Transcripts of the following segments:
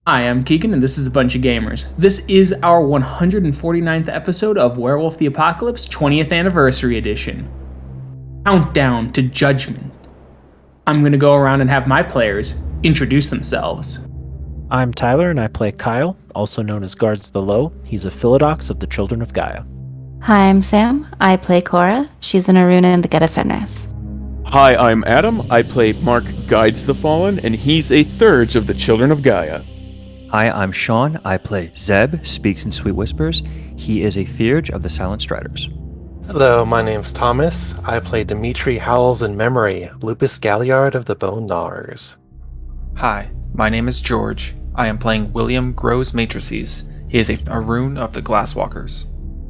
Hi, I'm Keegan, and this is A Bunch of Gamers. This is our 149th episode of Werewolf the Apocalypse 20th Anniversary Edition. Countdown to Judgement. I'm going to go around and have my players introduce themselves. I'm Tyler, and I play Kyle, also known as Guards the Low. He's a Philodox of the Children of Gaia. Hi, I'm Sam. I play Cora. She's an Aruna in the Get of Fenris. Hi, I'm Adam. I play Mark Guides the Fallen, and he's a Thurge of the Children of Gaia. Hi, I'm Sean. I play Zeb Speaks-in-Sweet-Whispers. He is a Theurge of the Silent Striders. Hello, my name's Thomas. I play Dimitri Howls-In-Memory, Lupus Galliard of the Bone Gnawers. Hi, my name is George. I am playing William Grows-Matrices. He is a Arun of the Glasswalkers.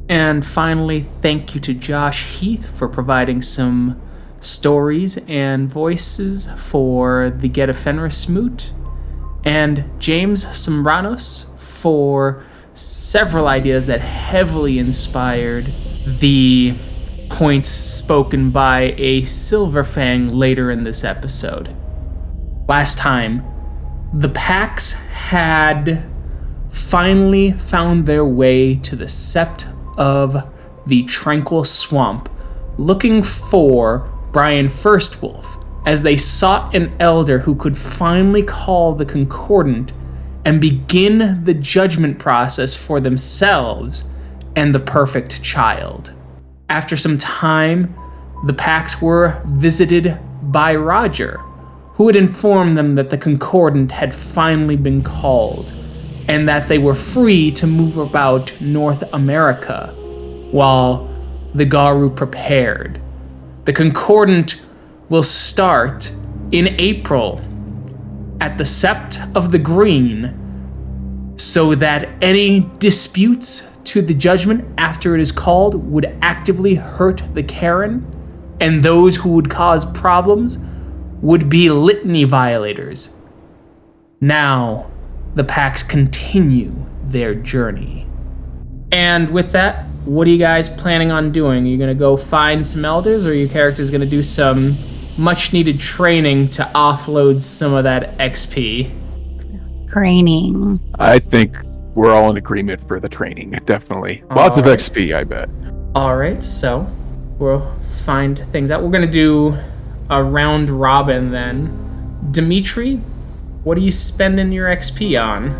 And finally, thank you to Josh Heath for providing some stories and voices for the Get of Fenris moot, and James Sambrano for several ideas that heavily inspired the points spoken by a Silver Fang later in this episode. Last time, the packs had finally found their way to the sept of the Tranquil Swamp, looking for Brian Firstwolf, as they sought an elder who could finally call the Concordant and begin the judgment process for themselves and the perfect child. After some time, the packs were visited by Roger, who had informed them that the Concordant had finally been called and that they were free to move about North America while the Garou prepared. The Concordant will start in April at the Sept of the Green, so that any disputes to the judgment after it is called would actively hurt the Karen, and those who would cause problems would be litany violators. Now, the packs continue their journey. And with that, what are you guys planning on doing? Are you going to go find some elders, or are your characters going to do some much-needed training to offload some of that XP? Training. I think we're all in agreement for the training, definitely. Lots of XP, I bet. Alright, so we'll find things out. We're going to do a round robin then. Dimitri, what are you spending your XP on?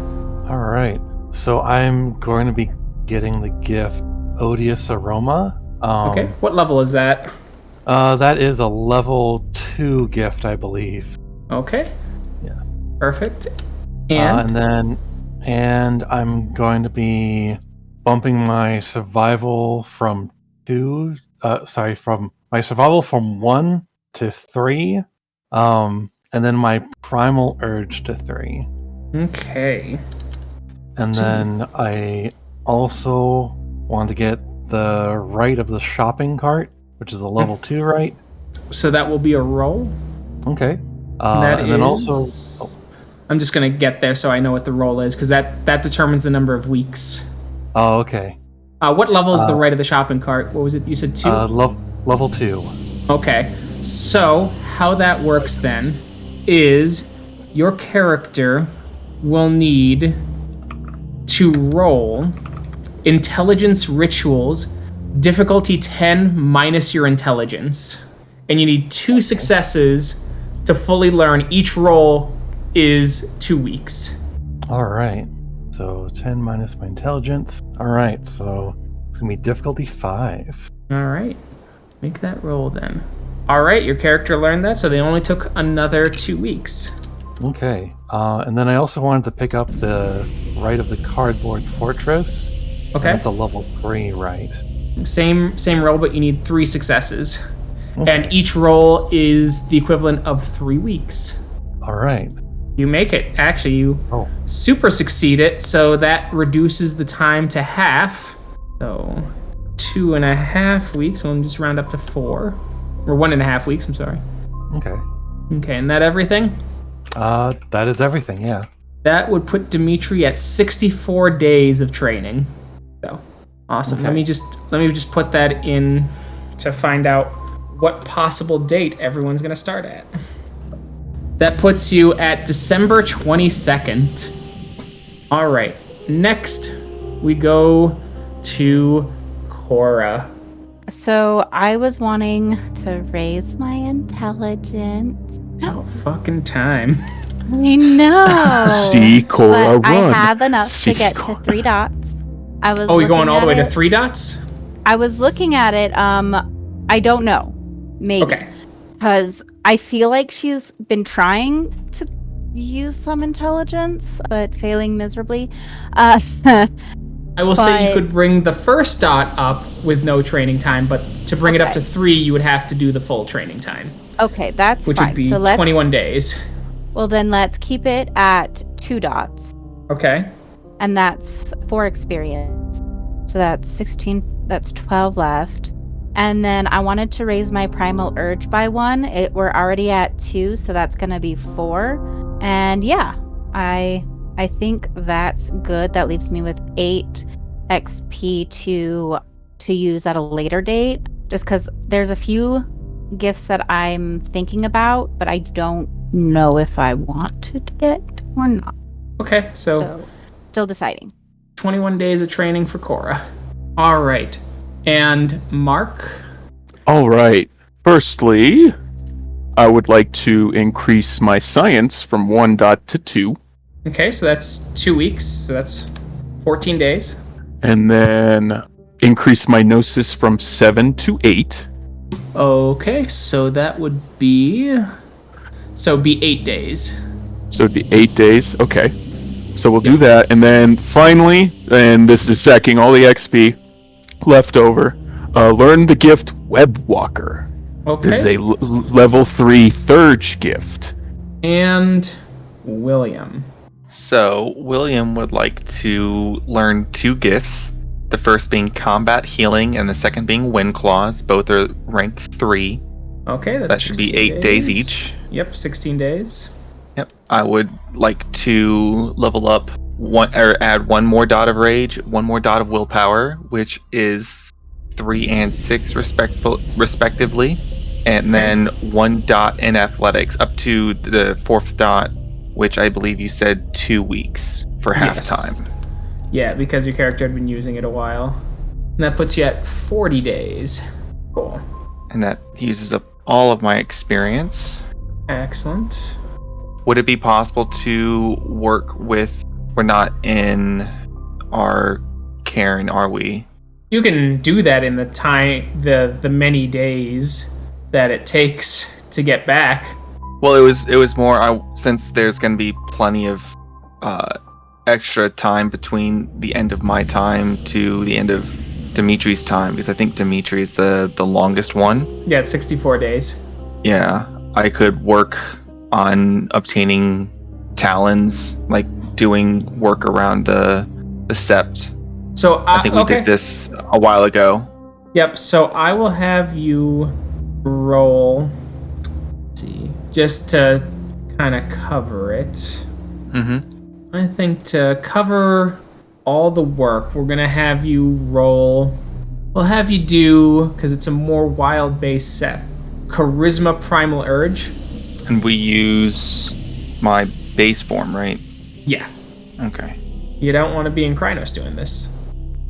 Alright, so I'm going to be getting the gift Odious Aroma. Okay, what level is that? That is a level 2 gift, I believe. Okay. Yeah. Perfect. And And I'm going to be bumping my survival from 1 to 3, and then my primal urge to 3. okay. And then I also want to get the right of the shopping cart, which is a level 2 right. So that will be a roll. Okay. Then also, I'm just gonna get there so I know what the roll is, because that determines the number of weeks. Oh, okay. What level is the right of the shopping cart? What was it? You said 2? Level 2. Okay. So how that works then is your character will need to roll Intelligence Rituals, difficulty 10 minus your intelligence. And you need 2 successes to fully learn. Each roll is 2 weeks. All right. So 10 minus my intelligence. All right. So it's going to be difficulty 5. All right. Make that roll then. All right. Your character learned that, so they only took another 2 weeks. Okay. And then I also wanted to pick up the right of the Cardboard Fortress. Okay. That's a level 3, right? Same roll, but you need 3 successes. Okay. And each roll is the equivalent of 3 weeks. All right. You make it. Actually, you super succeed it, so that reduces the time to half. So 2.5 weeks. We'll just round up to 4. Or 1.5 weeks, I'm sorry. Okay. Okay, and that everything? That is everything, yeah. That would put Dimitri at 64 days of training. So, awesome. Okay. Let me just put that in to find out what possible date everyone's going to start at. That puts you at December 22nd. All right. Next, we go to Cora. So I was wanting to raise my intelligence. Oh, fucking time. I know. See Cora but I run. have enough See to get Cora. to 3 dots. I was. Oh, you're going all the way to it. 3 dots? I was looking at it. I don't know. Maybe. Okay. Because I feel like she's been trying to use some intelligence, but failing miserably. I will say you But- could bring the first dot up with no training time, but to bring it up Okay. to 3, you would have to do the full training time, Okay, that's which fine. would be so let's, 21 days. Well, then let's keep it at 2 dots. Okay. And that's 4 experience. So that's 16, that's 12 left. And then I wanted to raise my primal urge by 1. We're already at 2, so that's going to be 4. And yeah, I think that's good. That leaves me with 8 XP to use at a later date. Just because there's a few gifts that I'm thinking about, but I don't know if I want to get or not. Okay, so So still deciding. 21 days of training for Cora. All right. And Mark? All right. Firstly, I would like to increase my science from 1 dot to 2. Okay, so that's 2 weeks, so that's 14 days. And then increase my gnosis from 7 to 8. Okay, so that would be... So it'd be 8 days. So it'd be 8 days. Okay. So we'll do that. And then finally, and this is sacking all the XP left over, learn the gift Web Walker. Okay. It is a level 3 Thurge gift. And William. So, William would like to learn 2 gifts. The first being combat healing, and the second being wind claws. Both are rank 3. Okay, that's That should be 16 8 days each. Yep, 16 days. Yep. I would like to level up one, or add 1 more dot of rage, 1 more dot of willpower, which is 3 and 6 respectively, and then 1 dot in athletics up to the 4th dot, which I believe you said 2 weeks for half Yes. time. Yeah, because your character had been using it a while. And that puts you at 40 days. Cool. And that uses up all of my experience. Excellent. Would it be possible to work with... We're not in our Cairn, are we? You can do that in the time, the many days that it takes to get back. Well, it was more since there's going to be plenty of extra time between the end of my time to the end of Dimitri's time, because I think Dimitri is the longest one. Yeah, it's 64 days. Yeah, I could work on obtaining talons, like doing work around the sept. So I think we okay. did this a while ago. Yep, so I will have you roll, let's see, just to kind of cover it. Mm-hmm. I think to cover all the work, we're going to have you roll, we'll have you do, because it's a more wild-based set, Charisma Primal Urge. And we use my base form, right? Yeah, Okay. you don't want to be in Krynos doing this.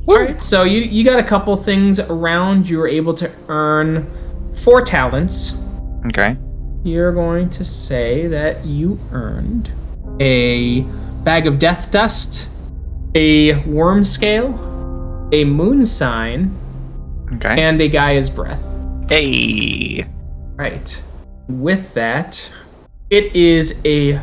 Alright, so you got a couple things around. You were able to earn 4 talents. Okay. You're going to say that you earned a bag of death dust, a worm scale, a moon sign, Okay. and a Gaia's breath. Hey. Right. With that, it is a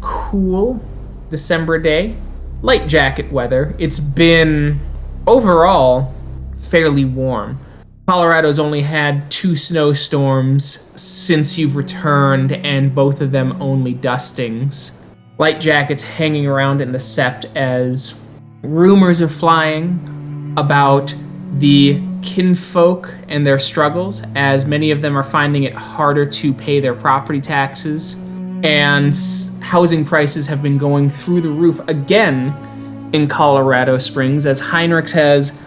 cool December day. Light jacket weather. It's been overall fairly warm. Colorado's only had 2 snowstorms since you've returned, and both of them only dustings. Light jackets hanging around in the sept as rumors are flying about the kinfolk and their struggles, as many of them are finding it harder to pay their property taxes, and housing prices have been going through the roof again in Colorado Springs, as Heinrichs has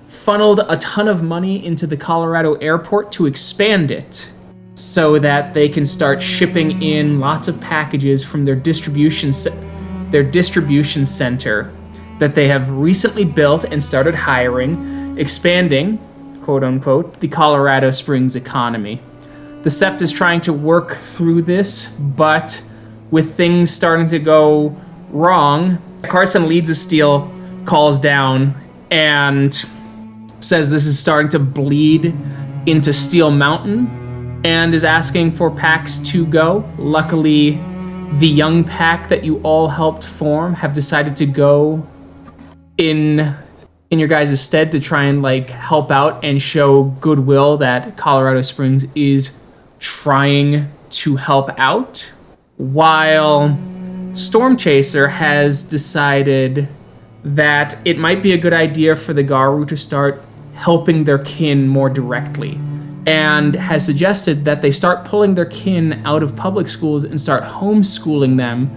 funneled a ton of money into the Colorado airport to expand it so that they can start shipping in lots of packages from their distribution their distribution center that they have recently built and started hiring, expanding, quote unquote, the Colorado Springs economy. The Sept is trying to work through this, but with things starting to go wrong, Carson leads a steel, calls down, and says this is starting to bleed into Steel Mountain, and is asking for packs to go. Luckily, the young pack that you all helped form have decided to go in your guys' stead to try and help out and show goodwill that Colorado Springs is trying to help out, while Storm Chaser has decided that it might be a good idea for the Garou to start helping their kin more directly, and has suggested that they start pulling their kin out of public schools and start homeschooling them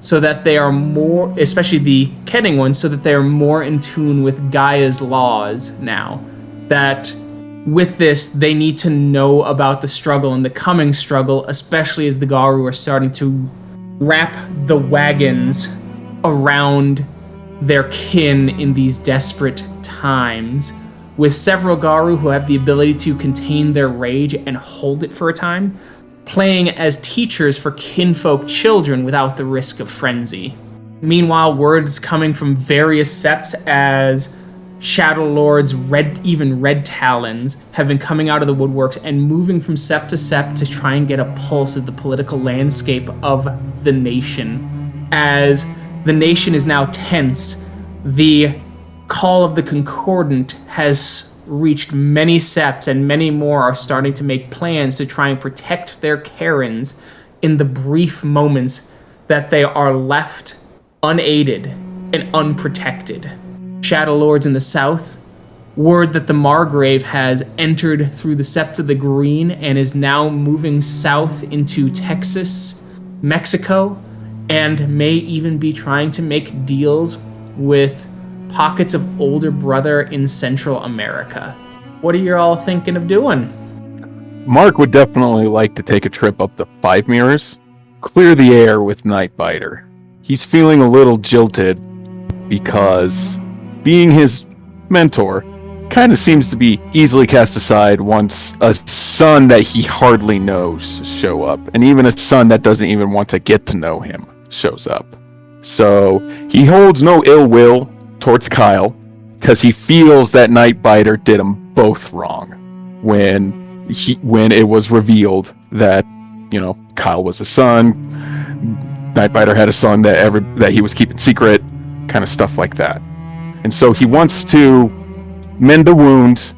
so that they are more, especially the Kenning ones, so that they are more in tune with Gaia's laws now. That with this, they need to know about the struggle and the coming struggle, especially as the Garou are starting to wrap the wagons around their kin in these desperate times, with several Garou who have the ability to contain their rage and hold it for a time, playing as teachers for kinfolk children without the risk of frenzy. Meanwhile, words coming from various septs as Shadow Lords, Red Talons, have been coming out of the woodworks and moving from sept to sept to try and get a pulse of the political landscape of the nation. As the nation is now tense, the call of the Concordant has reached many septs, and many more are starting to make plans to try and protect their Karens in the brief moments that they are left unaided and unprotected. Shadow Lords in the south, word that the Margrave has entered through the Sept of the Green and is now moving south into Texas, Mexico, and may even be trying to make deals with pockets of older brother in Central America. What are you all thinking of doing? Mark would definitely like to take a trip up the Five Mirrors, clear the air with Nightbiter. He's feeling a little jilted because being his mentor kind of seems to be easily cast aside once a son that he hardly knows show up, and even a son that doesn't even want to get to know him shows up. So he holds no ill will towards Kyle because he feels that Nightbiter did them both wrong when it was revealed that, Kyle was a son, Nightbiter had a son that he was keeping secret, kind of stuff like that. And so he wants to mend the wound,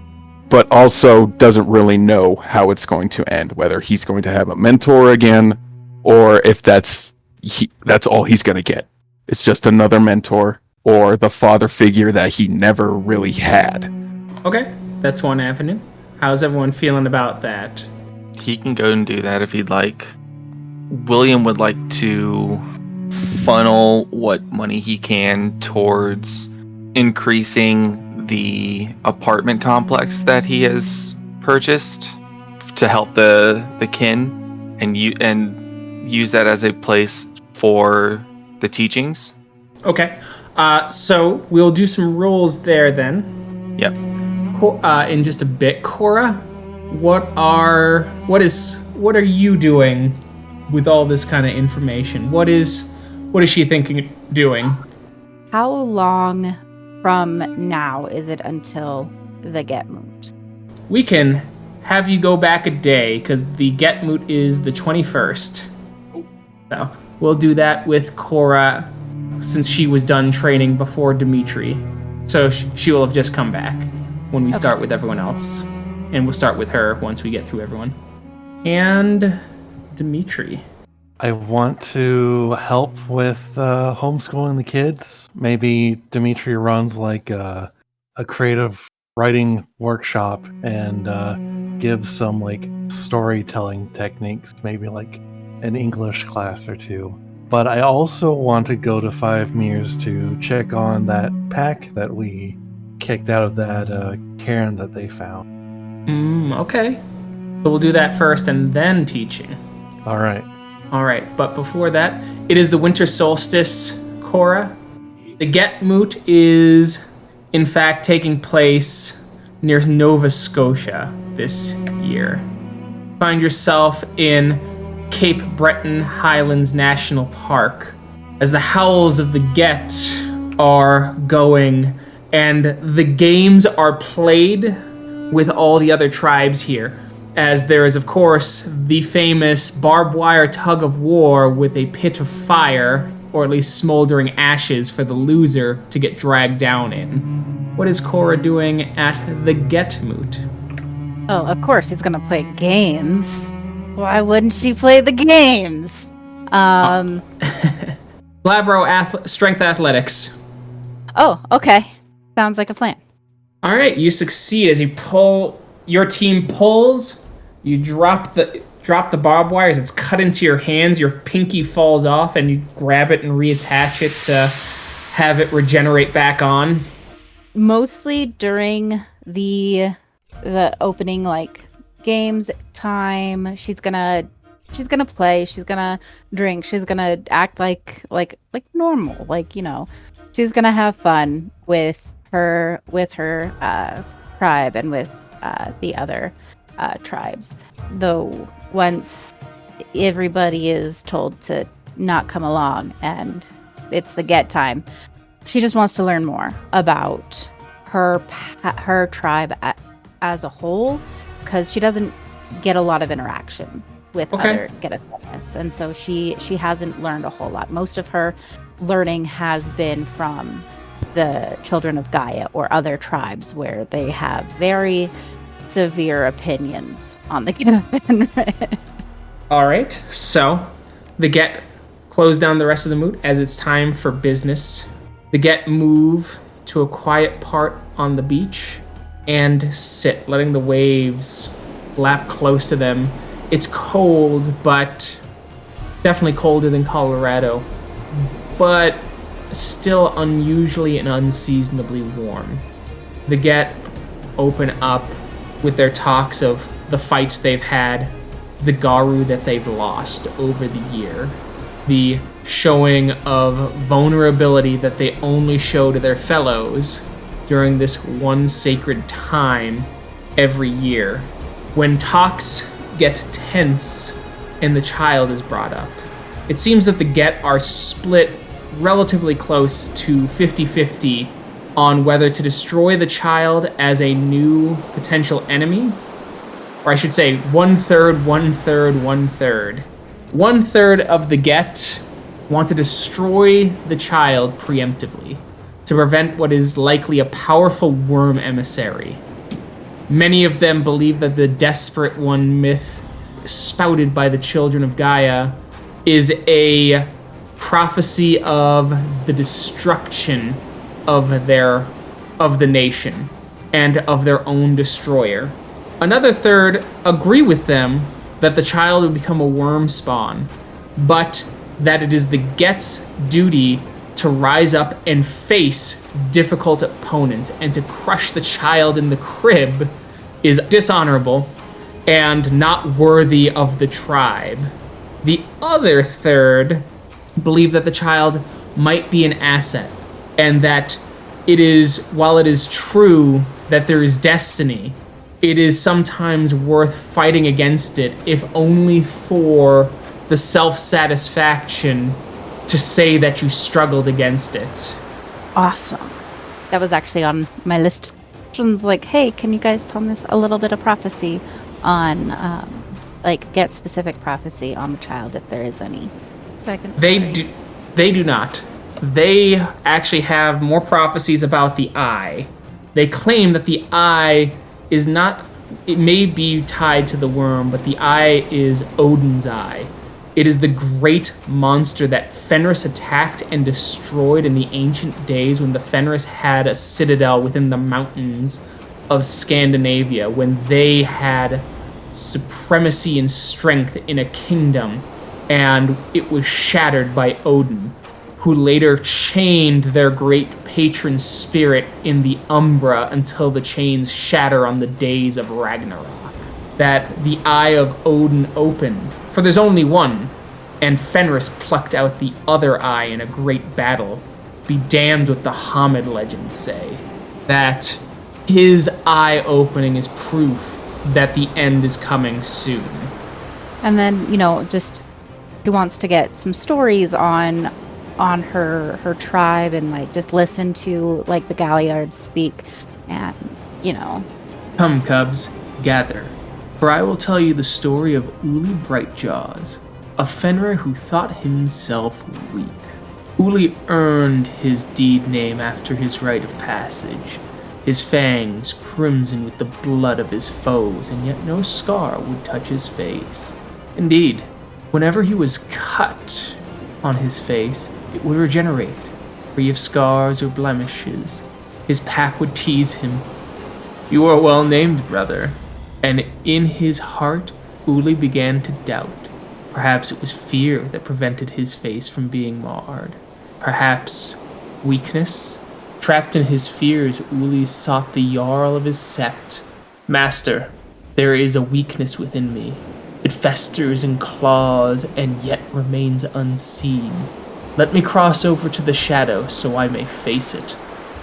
but also doesn't really know how it's going to end, whether he's going to have a mentor again, or if that's all he's going to get. It's just another mentor, or the father figure that he never really had. Okay, that's one avenue. How's everyone feeling about that? He can go and do that if he'd like. William would like to funnel what money he can towards increasing the apartment complex that he has purchased to help the kin, and use that as a place for the teachings. Okay. So we'll do some rolls there then. Yep. In just a bit, Cora, what are you doing with all this kind of information? What is she thinking of doing? How long from now is it until the Get Moot? We can have you go back a day, because the Get Moot is the 21st. So we'll do that with Cora, since she was done training before Dimitri. So she will have just come back when we start with everyone else. And we'll start with her once we get through everyone. And Dimitri. I want to help with homeschooling the kids. Maybe Dimitri runs a creative writing workshop and gives some storytelling techniques, maybe an English class or two. But I also want to go to Five Mirrors to check on that pack that we kicked out of that cairn that they found. Okay. So we'll do that first and then teaching. All right. But before that, it is the winter solstice. Cora. The Get Moot is, in fact, taking place near Nova Scotia this year. Find yourself in Cape Breton Highlands National Park as the howls of the Get are going and the games are played with all the other tribes here, as there is, of course, the famous barbed wire tug of war with a pit of fire, or at least smoldering ashes for the loser to get dragged down in. What is Cora doing at the Get Moot? Oh, of course she's gonna play games. Why wouldn't she play the games? Glabro Strength Athletics. Oh, okay. Sounds like a plan. All right, you succeed as you pull. Your team pulls. You drop the barbed wire as it's cut into your hands. Your pinky falls off, and you grab it and reattach it to have it regenerate back on. Mostly during the opening games time, she's gonna play. She's gonna drink. She's gonna act like normal. She's gonna have fun with her tribe and with the other tribes. Though once everybody is told to not come along and it's the Get time, she just wants to learn more about her tribe as a whole, because she doesn't get a lot of interaction with other Get of Fenris, and so she hasn't learned a whole lot. Most of her learning has been from the Children of Gaia or other tribes where they have very severe opinions on the Get of Fenris. All right, so the Get close down the rest of the moot as it's time for business. The Get move to a quiet part on the beach and sit, letting the waves lap close to them. It's cold, but definitely colder than Colorado, but still unusually and unseasonably warm. The Get open up with their talks of the fights they've had, the Garou that they've lost over the year, the showing of vulnerability that they only show to their fellows during this one sacred time every year. When talks get tense and the child is brought up, it seems that the Get are split relatively close to 50-50 on whether to destroy the child as a new potential enemy, or I should say 1/3, 1/3, 1/3. 1/3 of the Get want to destroy the child preemptively to prevent what is likely a powerful worm emissary. Many of them believe that the Desperate One myth spouted by the Children of Gaia is a prophecy of the destruction of the nation and of their own destroyer. Another third agree with them that the child will become a worm spawn, but that it is the Get's duty to rise up and face difficult opponents, and to crush the child in the crib is dishonorable and not worthy of the tribe. The other third believe that the child might be an asset, and that while it is true that there is destiny, it is sometimes worth fighting against it, if only for the self-satisfaction to say that you struggled against it. Awesome. That was actually on my list of questions, hey, can you guys tell me a little bit of prophecy on, Get specific prophecy on the child, if there is any? They do not. They actually have more prophecies about the eye. They claim that the eye is not, it may be tied to the worm, but the eye is Odin's eye. It is the great monster that Fenris attacked and destroyed in the ancient days when the Fenris had a citadel within the mountains of Scandinavia, when they had supremacy and strength in a kingdom, and it was shattered by Odin, who later chained their great patron spirit in the Umbra until the chains shatter on the days of Ragnarok. That the eye of Odin opened, for there's only one, and Fenris plucked out the other eye in a great battle. Be damned what the Hamid legends say. That his eye opening is proof that the end is coming soon. And then, just she wants to get some stories on her tribe and like just listen to like the Galliards speak and, Come, cubs, gather, for I will tell you the story of Uli Brightjaws, a Fenrir who thought himself weak. Uli earned his deed name after his rite of passage, his fangs crimson with the blood of his foes, and yet no scar would touch his face. Indeed, whenever he was cut on his face, it would regenerate, free of scars or blemishes. His pack would tease him. "You are well named, brother." And in his heart, Uli began to doubt. Perhaps it was fear that prevented his face from being marred. Perhaps weakness. Trapped in his fears, Uli sought the Jarl of his sept. "Master, there is a weakness within me. It festers and claws and yet remains unseen. Let me cross over to the shadow so I may face it."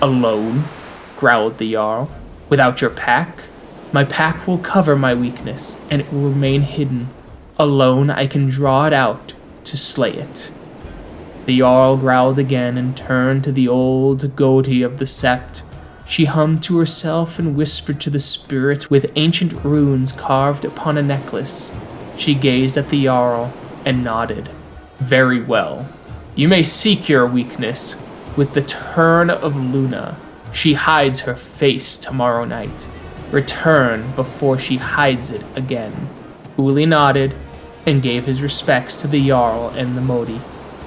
"Alone?" growled the Jarl. "Without your pack? My pack will cover my weakness, and it will remain hidden. Alone I can draw it out to slay it." The Jarl growled again and turned to the old goatee of the sept. She hummed to herself and whispered to the spirit with ancient runes carved upon a necklace. She gazed at the Jarl and nodded. "Very well. You may seek your weakness. With the turn of Luna, she hides her face tomorrow night. Return before she hides it again." Uli nodded and gave his respects to the Jarl and the Modi,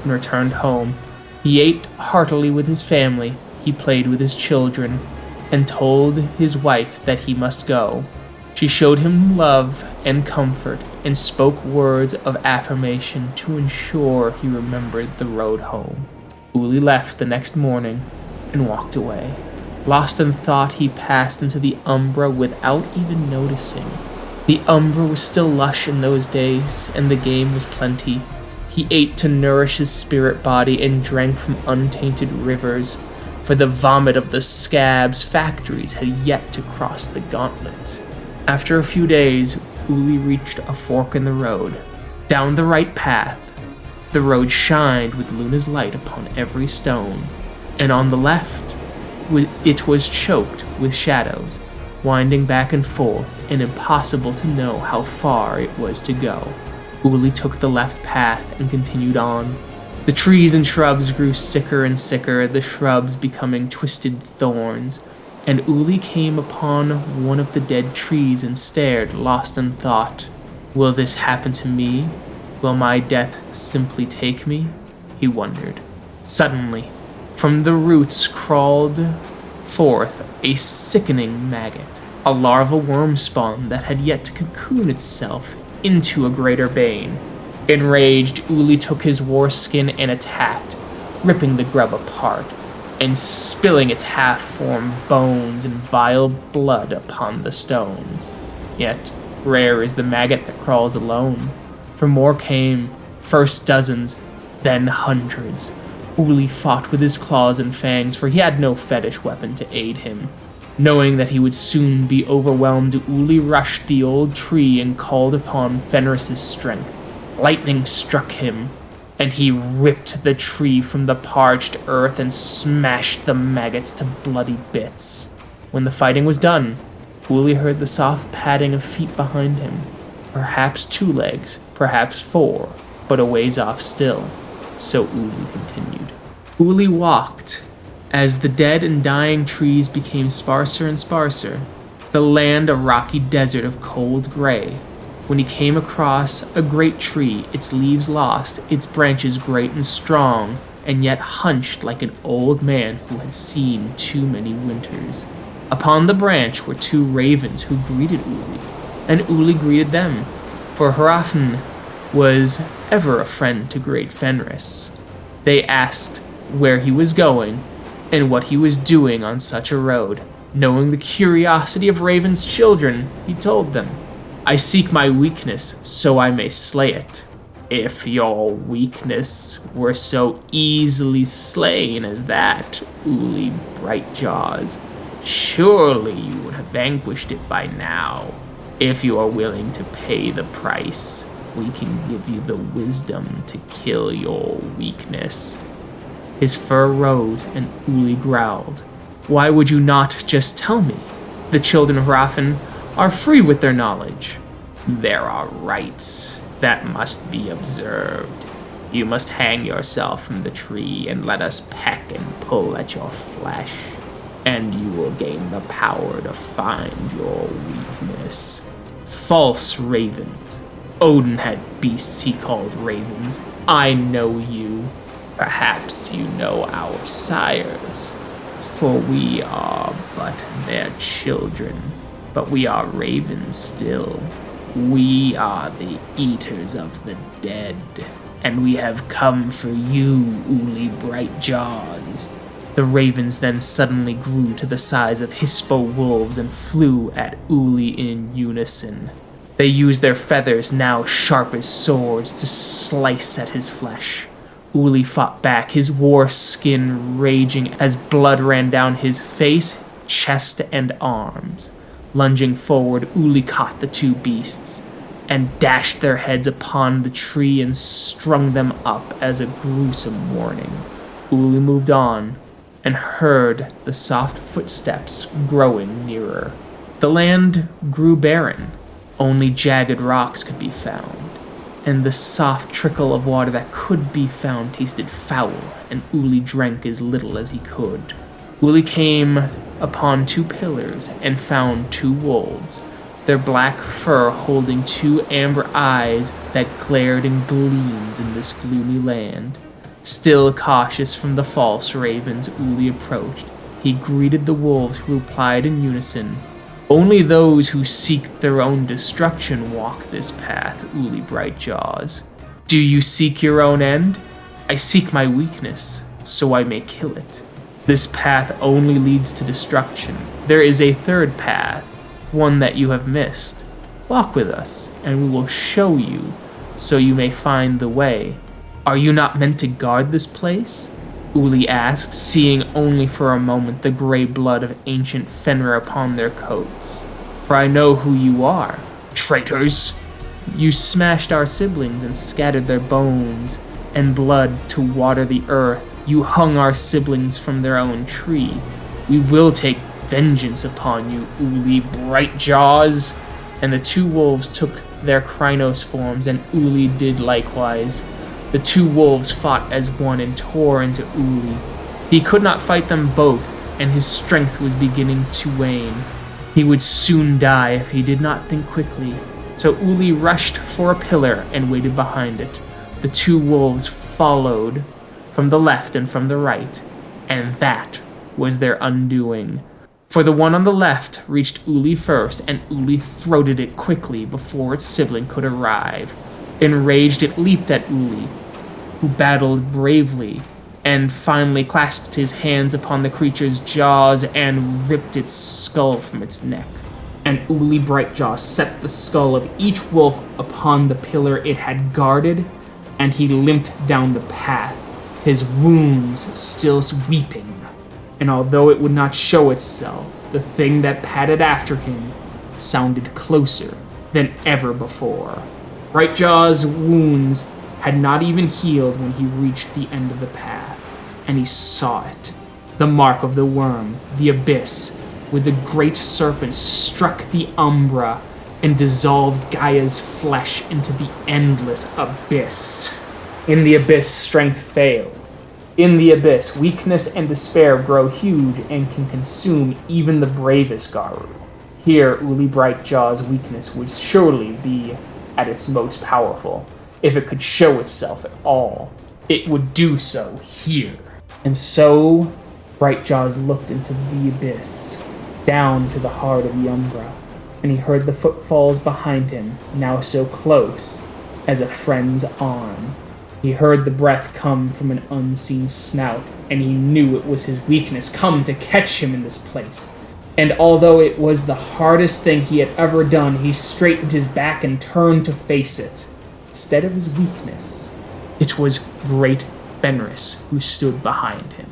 and returned home. He ate heartily with his family, he played with his children, and told his wife that he must go. She showed him love and comfort, and spoke words of affirmation to ensure he remembered the road home. Uli left the next morning and walked away. Lost in thought, he passed into the Umbra without even noticing. The Umbra was still lush in those days, and the game was plenty. He ate to nourish his spirit body and drank from untainted rivers, for the vomit of the Scab's factories had yet to cross the gauntlet. After a few days, Uli reached a fork in the road. Down the right path, the road shined with Luna's light upon every stone, and on the left, it was choked with shadows, winding back and forth, and impossible to know how far it was to go. Uli took the left path and continued on. The trees and shrubs grew sicker and sicker, the shrubs becoming twisted thorns, and Uli came upon one of the dead trees and stared, lost in thought. "Will this happen to me? Will my death simply take me?" he wondered. Suddenly, from the roots crawled forth a sickening maggot, a larval worm spawn that had yet to cocoon itself into a greater bane. Enraged, Uli took his war skin and attacked, ripping the grub apart, and spilling its half-formed bones and vile blood upon the stones. Yet, rare is the maggot that crawls alone, for more came, first dozens, then hundreds. Uli fought with his claws and fangs, for he had no fetish weapon to aid him. Knowing that he would soon be overwhelmed, Uli rushed the old tree and called upon Fenris's strength. Lightning struck him, and he ripped the tree from the parched earth and smashed the maggots to bloody bits. When the fighting was done, Uli heard the soft padding of feet behind him. Perhaps 2 legs, perhaps 4, but a ways off still. So Uli continued. Uli walked as the dead and dying trees became sparser and sparser, the land a rocky desert of cold gray. When he came across a great tree, its leaves lost, its branches great and strong, and yet hunched like an old man who had seen too many winters. Upon the branch were 2 ravens who greeted Uli, and Uli greeted them, for Hrafn was ever a friend to great Fenris. They asked where he was going, and what he was doing on such a road. Knowing the curiosity of Raven's children, he told them, "I seek my weakness, so I may slay it." If your weakness were so easily slain as that, Uli Brightjaws, surely you would have vanquished it by now. If you are willing to pay the price, we can give you the wisdom to kill your weakness. His fur rose and Uli growled. Why would you not just tell me? The children of Raffen are free with their knowledge. There are rites that must be observed. You must hang yourself from the tree and let us peck and pull at your flesh, and you will gain the power to find your weakness. False ravens. Odin had beasts he called ravens. I know you. Perhaps you know our sires, for we are but their children, but we are ravens still. We are the eaters of the dead, and we have come for you, Uli Brightjaws. The ravens then suddenly grew to the size of hippo wolves and flew at Uli in unison. They used their feathers, now sharp as swords, to slice at his flesh. Uli fought back, his war skin raging as blood ran down his face, chest, and arms. Lunging forward, Uli caught the two beasts and dashed their heads upon the tree and strung them up as a gruesome warning. Uli moved on and heard the soft footsteps growing nearer. The land grew barren. Only jagged rocks could be found, and the soft trickle of water that could be found tasted foul, and Uli drank as little as he could. Uli came upon two pillars and found two wolves, their black fur holding two amber eyes that glared and gleamed in this gloomy land. Still cautious from the false ravens, Uli approached. He greeted the wolves, who replied in unison, "Only those who seek their own destruction walk this path, Uli Brightjaws. Do you seek your own end? I seek my weakness, so I may kill it. This path only leads to destruction. There is a third path, one that you have missed. Walk with us, and we will show you, so you may find the way." "Are you not meant to guard this place?" Uli asked, seeing only for a moment the gray blood of ancient Fenrir upon their coats. "For I know who you are." "Traitors! You smashed our siblings and scattered their bones and blood to water the earth. You hung our siblings from their own tree. We will take vengeance upon you, Uli Brightjaws." And the two wolves took their Krynos forms, and Uli did likewise. The two wolves fought as one and tore into Uli. He could not fight them both, and his strength was beginning to wane. He would soon die if he did not think quickly. So Uli rushed for a pillar and waited behind it. The two wolves followed from the left and from the right, and that was their undoing. For the one on the left reached Uli first, and Uli throated it quickly before its sibling could arrive. Enraged, it leaped at Uli, who battled bravely, and finally clasped his hands upon the creature's jaws and ripped its skull from its neck. And Uli Brightjaw set the skull of each wolf upon the pillar it had guarded, and he limped down the path, his wounds still weeping. And although it would not show itself, the thing that padded after him sounded closer than ever before. Brightjaw's wounds had not even healed when he reached the end of the path, and he saw it. The mark of the worm, the abyss, where the great serpent struck the umbra and dissolved Gaia's flesh into the endless abyss. In the abyss, strength fails. In the abyss, weakness and despair grow huge and can consume even the bravest Garou. Here, Uli Brightjaw's weakness would surely be at its most powerful. If it could show itself at all, it would do so here. And so, Brightjaws looked into the abyss, down to the heart of the Umbra, and he heard the footfalls behind him, now so close as a friend's arm. He heard the breath come from an unseen snout, and he knew it was his weakness come to catch him in this place. And although it was the hardest thing he had ever done, he straightened his back and turned to face it. instead of his weakness, it was Great Fenris who stood behind him.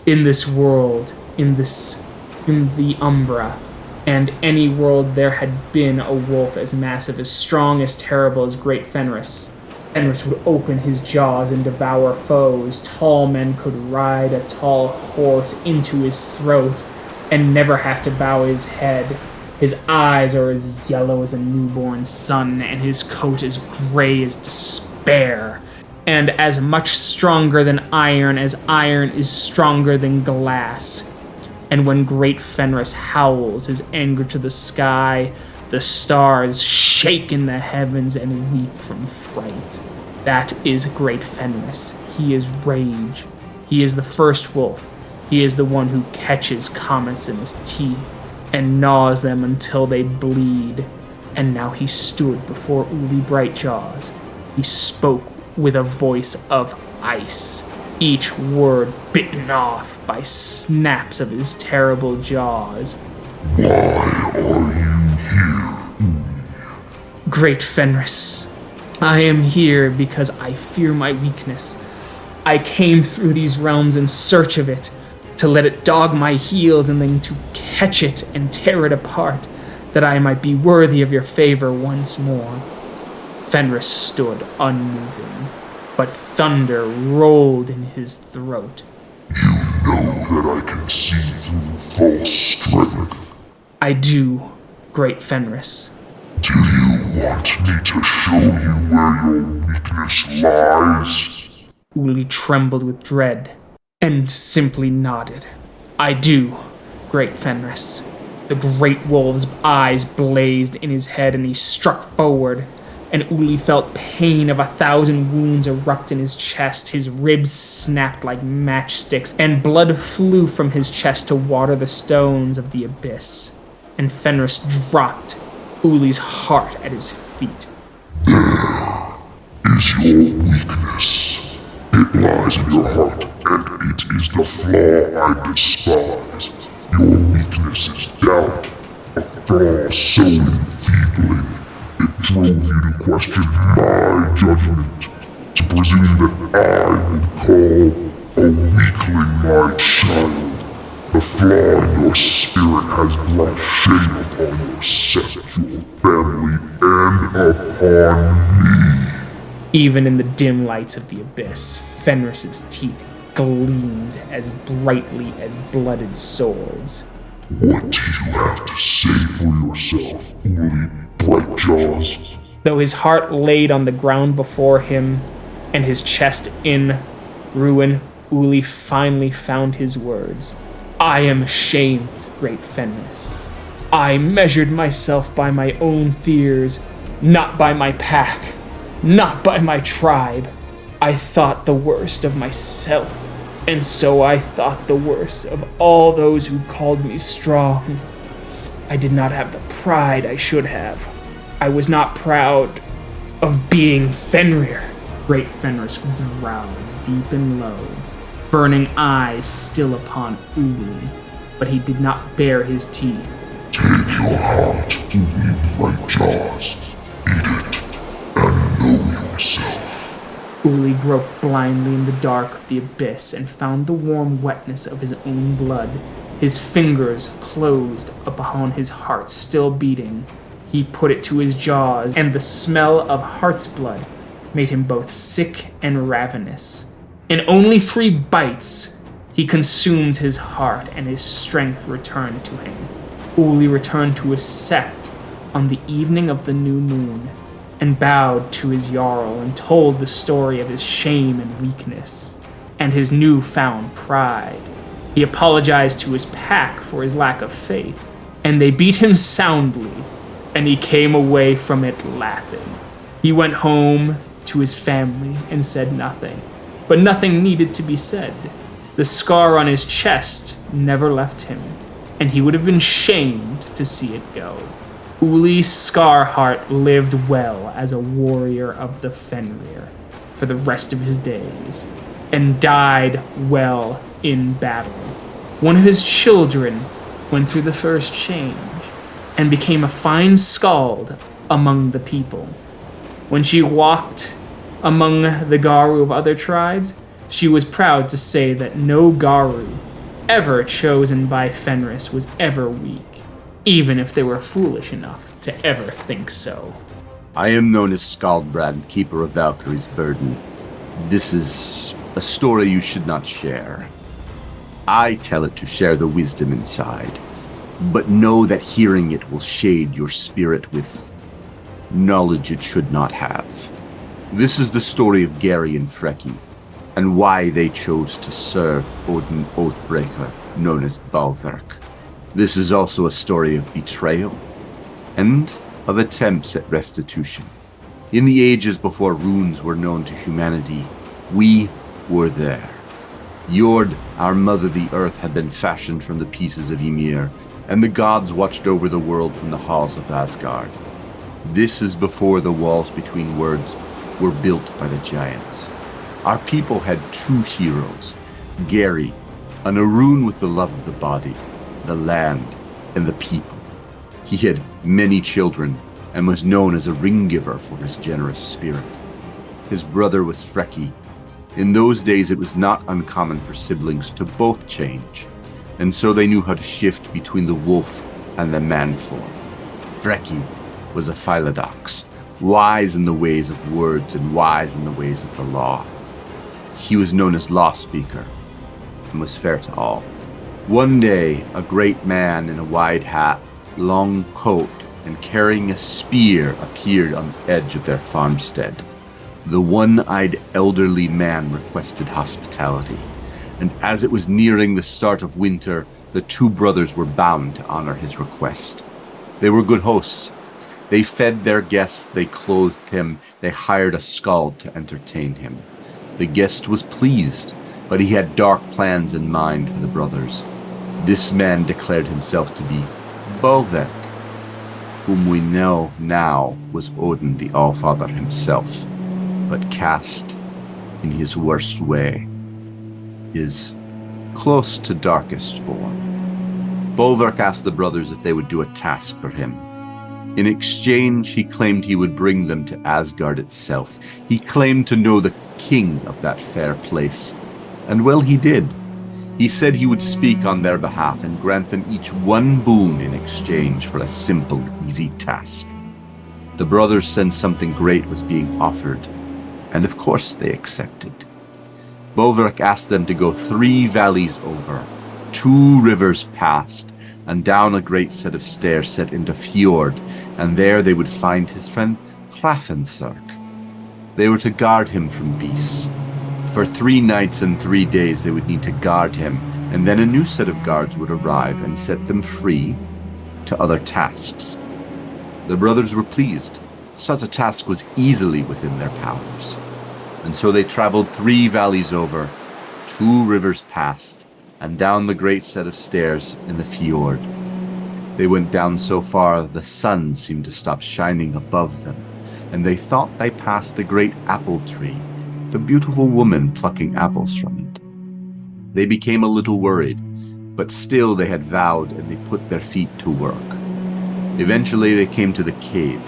In this world, in the Umbra, and any world there had been a wolf as massive, as strong, as terrible as Great Fenris. Fenris would open his jaws and devour foes. Tall men could ride a tall horse into his throat and never have to bow his head. His eyes are as yellow as a newborn sun, and his coat as gray as despair, and as much stronger than iron as iron is stronger than glass. And when Great Fenris howls his anger to the sky, the stars shake in the heavens and weep from fright. That is Great Fenris. He is rage. He is the first wolf. He is the one who catches comets in his teeth and gnaws them until they bleed. And now he stood before Uli Brightjaws. He spoke with a voice of ice, each word bitten off by snaps of his terrible jaws. Why are you here? Great Fenris, I am here because I fear my weakness. I came through these realms in search of it, to let it dog my heels and then to catch it and tear it apart, that I might be worthy of your favor once more. Fenris stood unmoving, but thunder rolled in his throat. You know that I can see through false strength. I do, Great Fenris. Do you want me to show you where your weakness lies? Uli trembled with dread and simply nodded. I do, Great Fenris. The great wolf's eyes blazed in his head and he struck forward, and Uli felt pain of 1,000 wounds erupt in his chest. His ribs snapped like matchsticks, and blood flew from his chest to water the stones of the abyss. And Fenris dropped Uli's heart at his feet. There is your weakness. It lies in your heart, and it is the flaw I despise. Your weakness is doubt, a flaw so enfeebling. It drove you to question my judgment, to presume that I would call a weakling my child. The flaw in your spirit has brought shame upon your sect, your family, and upon me. Even in the dim lights of the abyss, Fenris's teeth gleamed as brightly as blooded swords. What do you have to say for yourself, Uli Brightjaws? Though his heart laid on the ground before him and his chest in ruin, Uli finally found his words. I am ashamed, Great Fenris. I measured myself by my own fears, not by my pack, not by my tribe. I thought the worst of myself, and so I thought the worst of all those who called me strong. I did not have the pride I should have. I was not proud of being Fenrir. Great Fenris growled deep and low, burning eyes still upon Uli, but he did not bare his teeth. Take your heart, Uli Brightjaws. Eat it, and know yourself. Uli groped blindly in the dark of the abyss and found the warm wetness of his own blood. His fingers closed upon his heart, still beating. He put it to his jaws, and the smell of heart's blood made him both sick and ravenous. In only 3 bites, he consumed his heart, and his strength returned to him. Uli returned to his sect on the evening of the new moon, and bowed to his Jarl and told the story of his shame and weakness, and his newfound pride. He apologized to his pack for his lack of faith, and they beat him soundly, and he came away from it laughing. He went home to his family and said nothing, but nothing needed to be said. The scar on his chest never left him, and he would have been shamed to see it go. Uli Scarheart lived well as a warrior of the Fenrir for the rest of his days, and died well in battle. One of his children went through the first change, and became a fine skald among the people. When she walked among the Garou of other tribes, she was proud to say that no Garou ever chosen by Fenris was ever weak, even if they were foolish enough to ever think so. I am known as Skaldbrand, Keeper of Valkyrie's Burden. This is a story you should not share. I tell it to share the wisdom inside, but know that hearing it will shade your spirit with knowledge it should not have. This is the story of Gary and Freki, and why they chose to serve Odin Oathbreaker, known as Balverk. This is also a story of betrayal, and of attempts at restitution. In the ages before runes were known to humanity, we were there. Jord, our mother the earth, had been fashioned from the pieces of Ymir, and the gods watched over the world from the halls of Asgard. This is before the walls between worlds were built by the giants. Our people had two heroes, Gary, an Arun with the love of the body, the land, and the people. He had many children and was known as a ring giver for his generous spirit. His brother was Freki. In those days it was not uncommon for siblings to both change, and so they knew how to shift between the wolf and the man form. Freki was a Philodox, wise in the ways of words and wise in the ways of the law. He was known as Law Speaker and was fair to all. One day, a great man in a wide hat, long coat, and carrying a spear appeared on the edge of their farmstead. The one-eyed elderly man requested hospitality, and as it was nearing the start of winter, the two brothers were bound to honor his request. They were good hosts. They fed their guests, they clothed him, they hired a skald to entertain him. The guest was pleased, but he had dark plans in mind for the brothers. This man declared himself to be Bolvek, whom we know now was Odin the Allfather himself, but cast in his worst way, his close to darkest form. Bolverk asked the brothers if they would do a task for him. In exchange, he claimed he would bring them to Asgard itself. He claimed to know the king of that fair place, and well, he did. He said he would speak on their behalf and grant them each one boon in exchange for a simple, easy task. The brothers sensed something great was being offered, and of course they accepted. Bolverk asked them to go 3 valleys over, 2 rivers past, and down a great set of stairs set into fjord, and there they would find his friend Hrafnsark. They were to guard him from beasts. For 3 nights and 3 days they would need to guard him, and then a new set of guards would arrive and set them free to other tasks. The brothers were pleased. Such a task was easily within their powers. And so they traveled 3 valleys over, 2 rivers past, and down the great set of stairs in the fjord. They went down so far the sun seemed to stop shining above them, and they thought they passed a great apple tree, the beautiful woman plucking apples from it. They became a little worried, but still they had vowed and they put their feet to work. Eventually they came to the cave,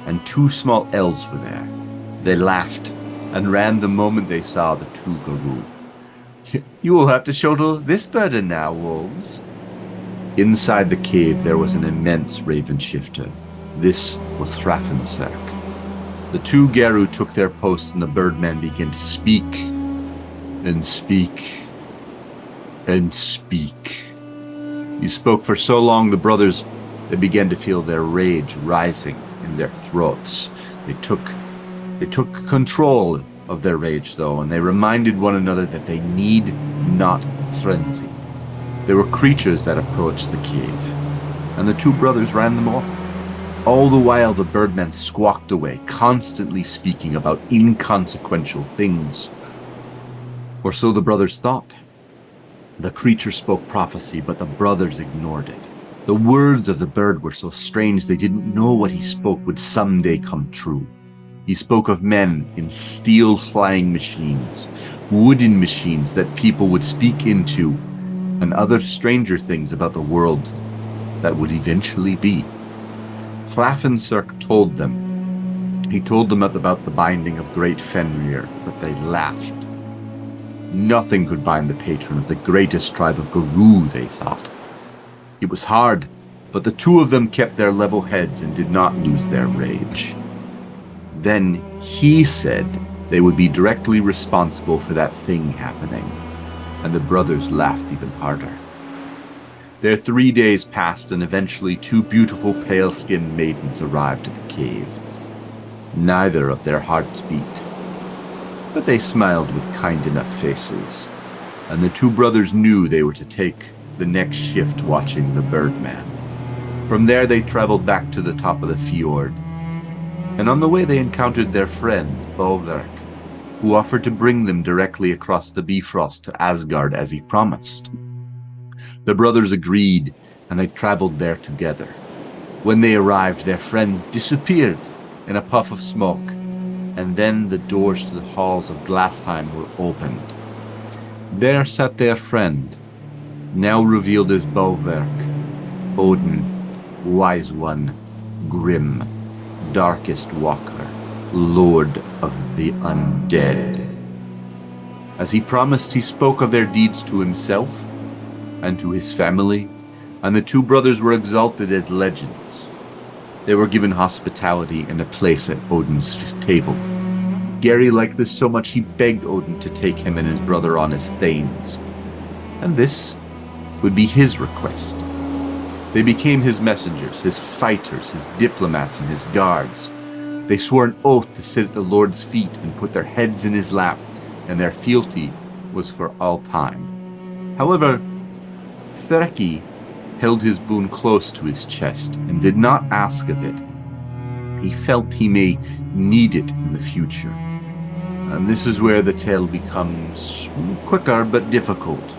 and 2 small elves were there. They laughed and ran the moment they saw the 2 Garou. "You will have to shoulder this burden now, wolves." Inside the cave there was an immense raven shifter. This was Hrafnsark. The 2 Garou took their posts and the birdman began to speak and speak and speak. He spoke for so long the brothers, they began to feel their rage rising in their throats. They took control of their rage though, and they reminded one another that they need not frenzy. There were creatures that approached the cave, and the 2 brothers ran them off. All the while the birdman squawked away, constantly speaking about inconsequential things. Or so the brothers thought. The creature spoke prophecy, but the brothers ignored it. The words of the bird were so strange they didn't know what he spoke would someday come true. He spoke of men in steel flying machines, wooden machines that people would speak into, and other stranger things about the world that would eventually be. Hrafnsark told them He told them about the binding of great Fenrir, but they laughed. Nothing could bind the patron of the greatest tribe of Garou, they thought. It was hard, but the two of them kept their level heads and did not lose their rage. Then he said they would be directly responsible for that thing happening, and the brothers laughed even harder. Their 3 days passed, and eventually 2 beautiful pale-skinned maidens arrived at the cave. Neither of their hearts beat, but they smiled with kind enough faces, and the 2 brothers knew they were to take the next shift watching the Birdman. From there they traveled back to the top of the fjord, and on the way they encountered their friend, Bolverk, who offered to bring them directly across the Bifrost to Asgard as he promised. The brothers agreed, and they traveled there together. When they arrived, their friend disappeared in a puff of smoke, and then the doors to the halls of Glathheim were opened. There sat their friend, now revealed as Bolverk, Odin, Wise One, Grim, Darkest Walker, Lord of the Undead. As he promised, he spoke of their deeds to himself and to his family, and the 2 brothers were exalted as legends. They were given hospitality and a place at Odin's table. Gary liked this so much he begged Odin to take him and his brother on as thanes, and this would be his request. They became his messengers, his fighters, his diplomats, and his guards. They swore an oath to sit at the Lord's feet and put their heads in his lap, and their fealty was for all time. However, Threki held his boon close to his chest and did not ask of it. He felt he may need it in the future. And this is where the tale becomes quicker but difficult.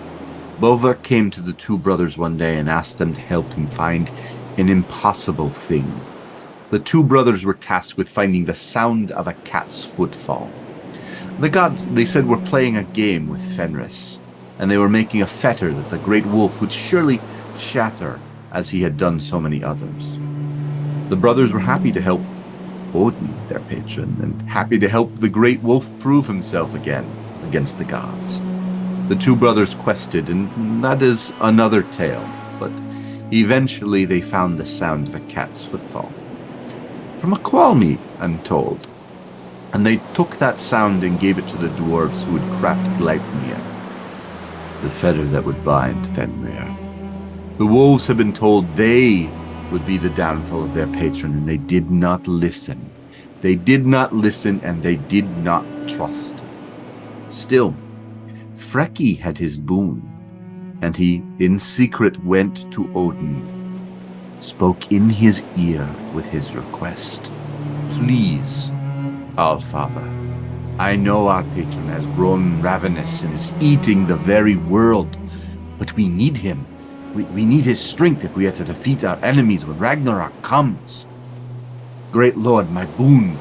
Bolverk came to the 2 brothers one day and asked them to help him find an impossible thing. The 2 brothers were tasked with finding the sound of a cat's footfall. The gods, they said, were playing a game with Fenris, and they were making a fetter that the great wolf would surely shatter as he had done so many others. The brothers were happy to help Odin, their patron, and happy to help the great wolf prove himself again against the gods. The 2 brothers quested, and that is another tale, but eventually they found the sound of a cat's footfall. From a Qualmead, I'm told, and they took that sound and gave it to the dwarves who had cracked Gleipnir, the fetter that would bind Fenrir. The wolves had been told they would be the downfall of their patron, and they did not listen. They did not listen, and they did not trust. Still, Freki had his boon, and he in secret went to Odin, spoke in his ear with his request. Please, Allfather, I know our patron has grown ravenous and is eating the very world, but we need him. We need his strength if we are to defeat our enemies when Ragnarok comes. Great Lord, my boon.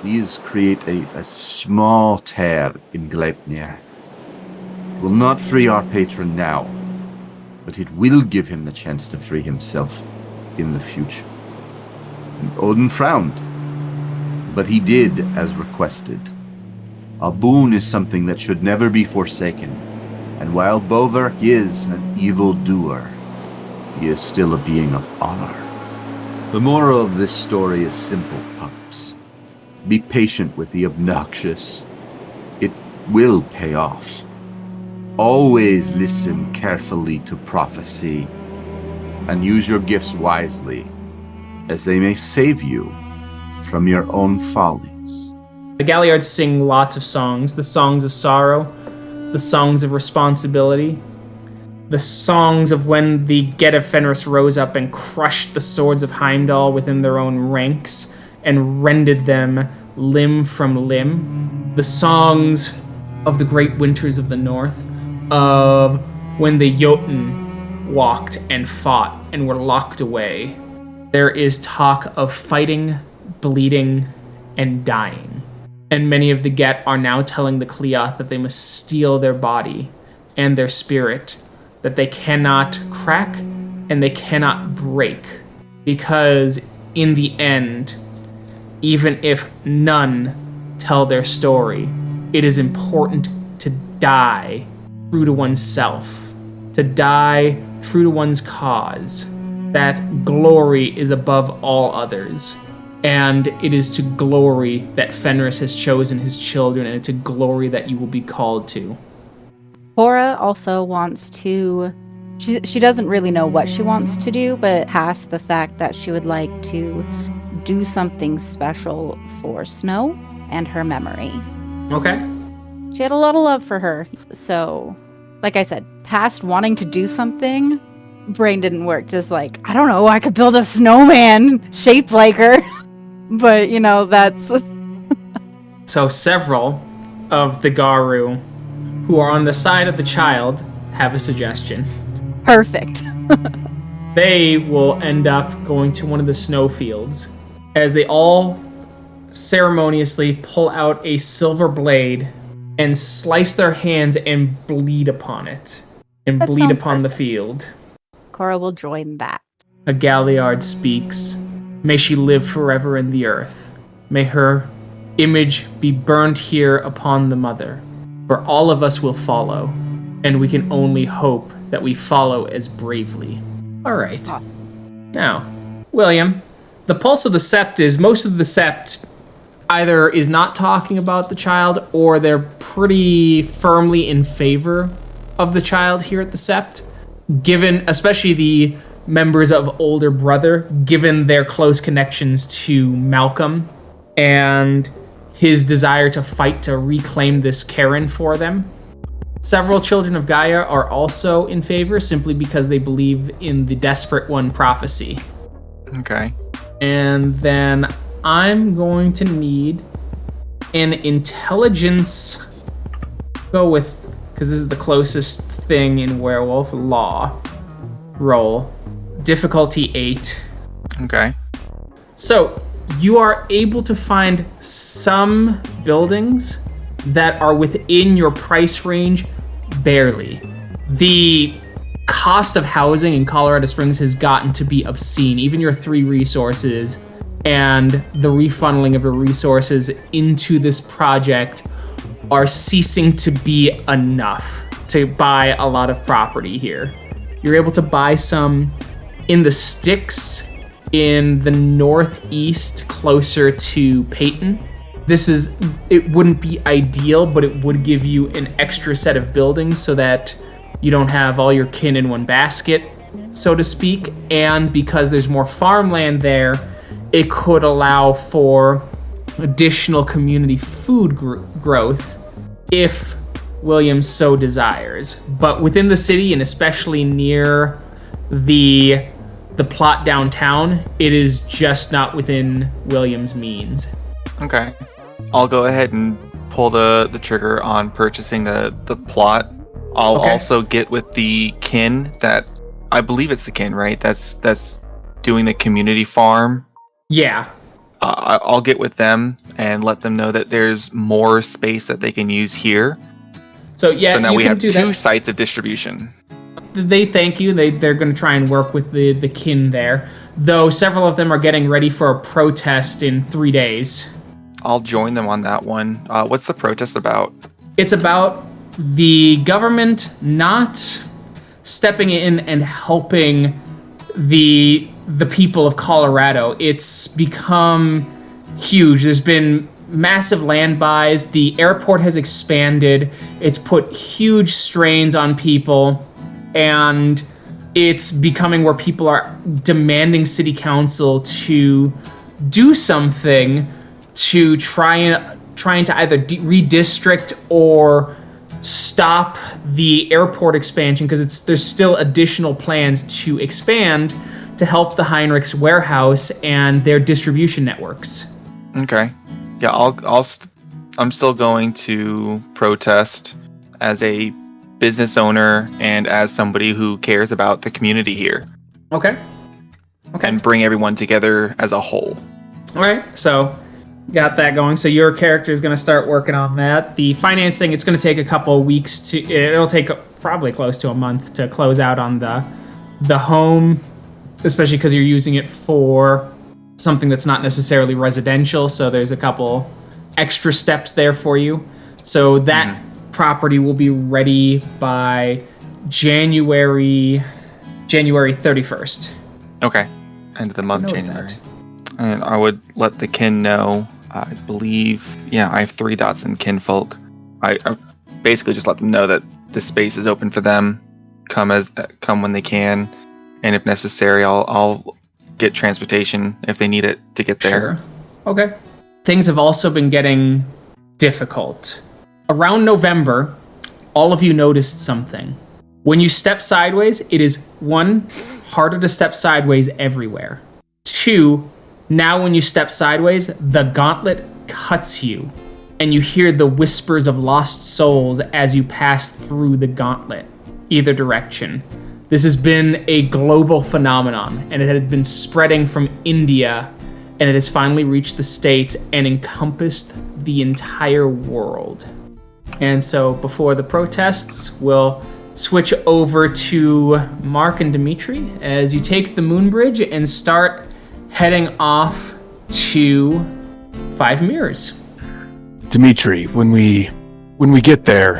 Please create a small tear in Gleipnir. It will not free our patron now, but it will give him the chance to free himself in the future. And Odin frowned, but he did as requested. A boon is something that should never be forsaken, and while Bolverk is an evil doer, he is still a being of honor. The moral of this story is simple, pups. Be patient with the obnoxious. It will pay off. Always listen carefully to prophecy, and use your gifts wisely, as they may save you from your own follies. The Galliards sing lots of songs, the songs of sorrow, the songs of responsibility, the songs of when the Get of Fenris rose up and crushed the swords of Heimdall within their own ranks and rended them limb from limb, the songs of the great winters of the north, of when the Jotun walked and fought and were locked away. There is talk of fighting, bleeding, and dying. And many of the Get are now telling the Kliath that they must steal their body and their spirit, that they cannot crack and they cannot break, because in the end, even if none tell their story, it is important to die true to oneself, to die true to one's cause. That glory is above all others. And it is to glory that Fenris has chosen his children, and it's a glory that you will be called to. Cora also wants to... She doesn't really know what she wants to do, but past the fact that she would like to do something special for Snow and her memory. Okay. She had a lot of love for her. So, like I said, past wanting to do something, brain didn't work. Just like, I don't know, I could build a snowman shaped like her. But, you know, that's... So several of the Garou who are on the side of the child have a suggestion. Perfect. They will end up going to one of the snowfields as they all ceremoniously pull out a silver blade and slice their hands and bleed upon it. And That bleed sounds upon the perfect. field. Cora will join that. A Galliard speaks. May she live forever in the earth. May her image be burned here upon the mother. For all of us will follow, and we can only hope that we follow as bravely. All right. Awesome. Now, William, the pulse of the Sept is most of the Sept either is not talking about the child or they're pretty firmly in favor of the child here at the Sept, given especially the members of Older Brother, given their close connections to Malcolm and his desire to fight to reclaim this Karen for them. Several children of Gaia are also in favor simply because they believe in the Desperate One prophecy. Okay. And then I'm going to need an intelligence, go with, because this is the closest thing in Werewolf, law roll. Difficulty 8. Okay. So you are able to find some buildings that are within your price range, barely. The cost of housing in Colorado Springs has gotten to be obscene. Even your 3 resources and the refunneling of your resources into this project are ceasing to be enough to buy a lot of property here. You're able to buy some in the sticks in the northeast, closer to Peyton. It wouldn't be ideal, but it would give you an extra set of buildings so that you don't have all your kin in one basket, so to speak. And because there's more farmland there, it could allow for additional community food growth if William so desires. But within the city, and especially near the plot downtown, it is just not within William's means. Okay. I'll go ahead and pull the trigger on purchasing the plot. I'll Okay. also get with the kin that I believe it's the kin, right? That's doing the community farm. Yeah. I'll get with them and let them know that there's more space that they can use here. So yeah, So now you we can have do 2 that. sites of distribution. They thank you. They're going to try and work with the kin there, though several of them are getting ready for a protest in 3 days. I'll join them on that one. What's the protest about? It's about the government not stepping in and helping the people of Colorado. It's become huge. There's been massive land buys. The airport has expanded. It's put huge strains on people, and it's becoming where people are demanding city council to do something to trying to either redistrict or stop the airport expansion, because there's still additional plans to expand to help the Heinrichs warehouse and their distribution networks. Okay. Yeah, I'm still going to protest as a business owner and as somebody who cares about the community here. Okay. And bring everyone together as a whole. All right. So got that going. So your character is going to start working on that. The finance thing, it's going to take a couple of weeks it'll take probably close to a month to close out on the home, especially because you're using it for something that's not necessarily residential, so there's a couple extra steps there for you. So that property will be ready by January 31st. Okay. End of the month, Note January. that. And I would let the kin know. I believe, I have 3 dots in kinfolk. I basically just let them know that the space is open for them. Come when they can, and if necessary, I'll get transportation if they need it to get there. Sure. Okay. Things have also been getting difficult. Around November, all of you noticed something. When you step sideways, it is 1, harder to step sideways everywhere. 2, now when you step sideways, the gauntlet cuts you, and you hear the whispers of lost souls as you pass through the gauntlet, either direction. This has been a global phenomenon, and it had been spreading from India, and it has finally reached the States and encompassed the entire world. And so before the protests, we'll switch over to Mark and Dimitri as you take the moon bridge and start heading off to Five Mirrors. Dimitri, when we get there,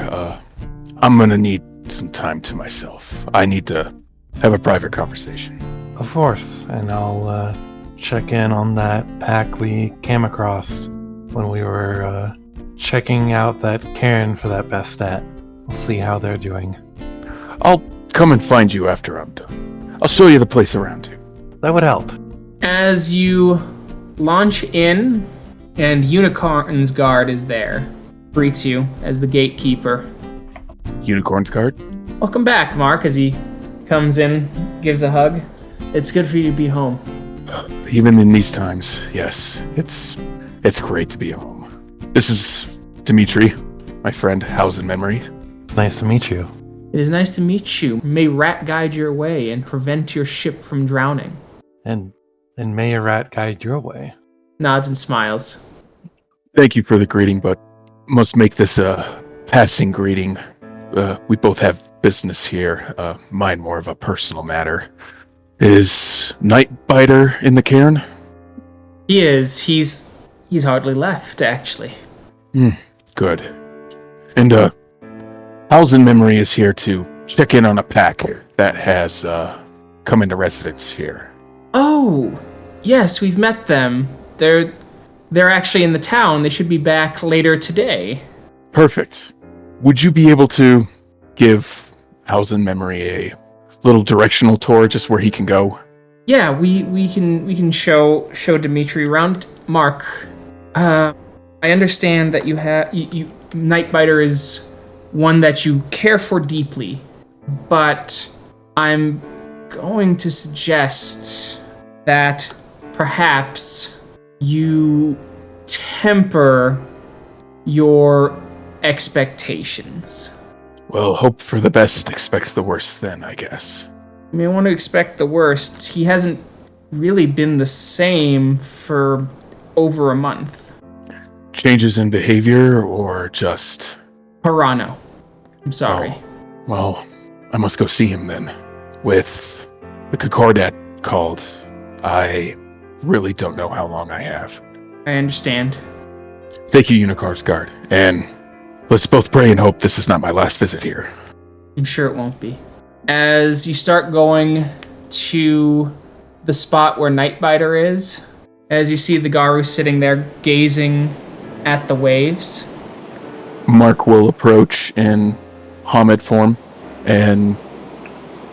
I'm gonna need some time to myself. I need to have a private conversation. Of course, and I'll check in on that pack we came across when we were checking out that cairn for that best stat. We'll see how they're doing. I'll come and find you after I'm done. I'll show you the place around you. That would help. As you launch in, and Unicorn's Guard is there, greets you as the gatekeeper. Unicorn's Guard? Welcome back, Mark, as he comes in, gives a hug. It's good for you to be home. Even in these times, yes. It's great to be home. This is Dimitri, my friend, Howls-In-Memory. It's nice to meet you. It is nice to meet you. May Rat guide your way and prevent your ship from drowning. And may a rat guide your way. Nods and smiles. Thank you for the greeting, but must make this a passing greeting. We both have business here. Mine more of a personal matter. Is Nightbiter in the cairn? He is. He's hardly left, actually. Good. And Howls-In-Memory is here to check in on a pack that has come into residence here. Oh, yes, we've met them. They're actually in the town. They should be back later today. Perfect. Would you be able to give Howls-In-Memory a little directional tour, just where he can go? Yeah, we can show Dimitri around. Mark, I understand that you Nightbiter is one that you care for deeply, but I'm going to suggest that perhaps you temper your expectations. Well, hope for the best, expect the worst then, I guess. You may want to expect the worst. He hasn't really been the same for over a month. Changes in behavior or just... Pirano. I'm sorry. Oh, well, I must go see him then. With the Concordant called, I really don't know how long I have. I understand. Thank you, Unicorn's Guard, and let's both pray and hope this is not my last visit here. I'm sure it won't be. As you start going to the spot where Nightbiter is, as you see the Garou sitting there gazing at the waves. Mark will approach in Hamid form and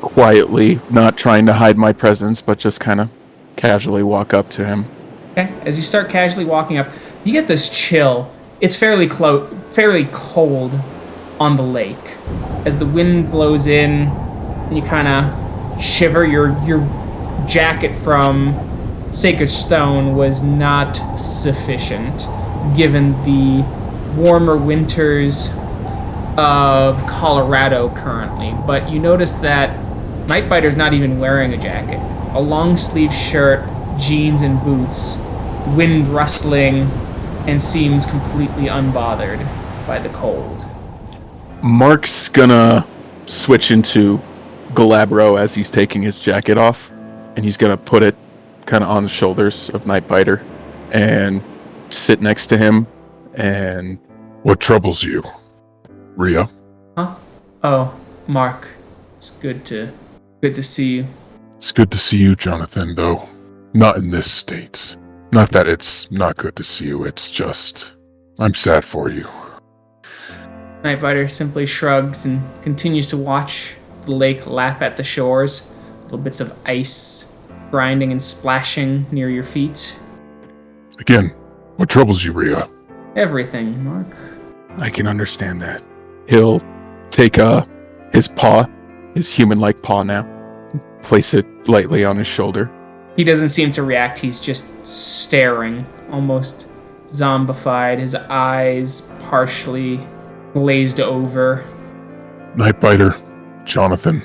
quietly, not trying to hide my presence, but just kind of casually walk up to him. Okay. As you start casually walking up, you get this chill. It's fairly cold on the lake. As the wind blows in, and you kind of shiver. Your jacket from Sacred Stone was not sufficient, given the warmer winters of Colorado currently. But you notice that Nightbiter's not even wearing a jacket. A long sleeve shirt, jeans, and boots, wind rustling, and seems completely unbothered by the cold. Mark's gonna switch into Galabro as he's taking his jacket off, and he's gonna put it kind of on the shoulders of Nightbiter and sit next to him. And What troubles you, Ria? Huh? Oh, Mark. It's good to see you. It's good to see you, Jonathan, though not in this state. Not that it's not good to see you, it's just I'm sad for you. Nightbiter simply shrugs and continues to watch the lake lap at the shores. Little bits of ice grinding and splashing near your feet. Again, what troubles you, Ria? Everything, Mark. I can understand that. He'll take his paw, his human-like paw now, place it lightly on his shoulder. He doesn't seem to react. He's just staring, almost zombified, his eyes partially glazed over. Nightbiter, Jonathan,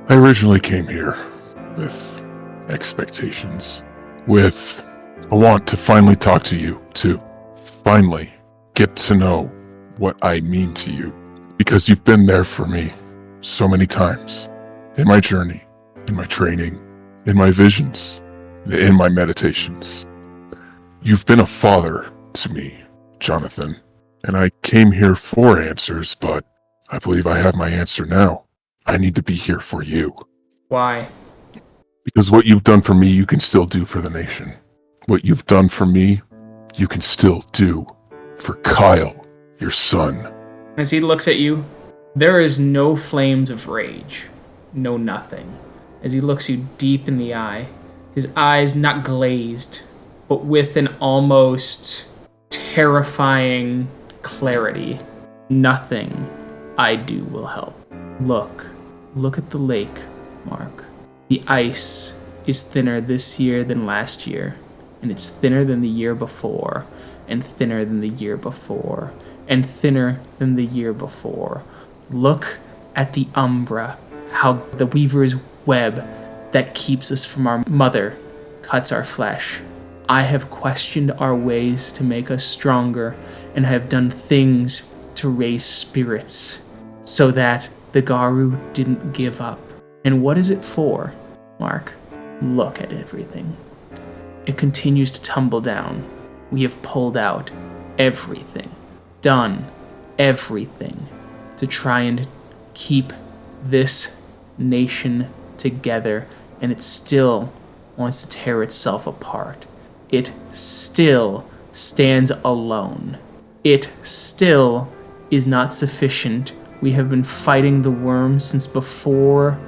I originally came here with expectations, with a want to finally talk to you, to finally get to know what I mean to you, because you've been there for me so many times, in my journey, in my training, in my visions, in my meditations. You've been a father to me, Jonathan, and I came here for answers, but I believe I have my answer now. I need to be here for you. Why? Because what you've done for me, you can still do for the nation. What you've done for me, you can still do for Kyle, your son. As he looks at you, there is no flames of rage. No nothing. As he looks you deep in the eye, his eyes not glazed, but with an almost terrifying clarity. Nothing I do will help. Look at the lake, Mark. The ice is thinner this year than last year, and it's thinner than the year before, and thinner than the year before, and thinner than the year before. Look at the umbra, how the weaver's web that keeps us from our mother cuts our flesh. I have questioned our ways to make us stronger, and have done things to raise spirits, so that the Garou didn't give up. And what is it for, Mark? Look at everything. It continues to tumble down. We have pulled out everything, done everything to try and keep this nation together, and it still wants to tear itself apart. It still stands alone. It still is not sufficient. We have been fighting the worms since before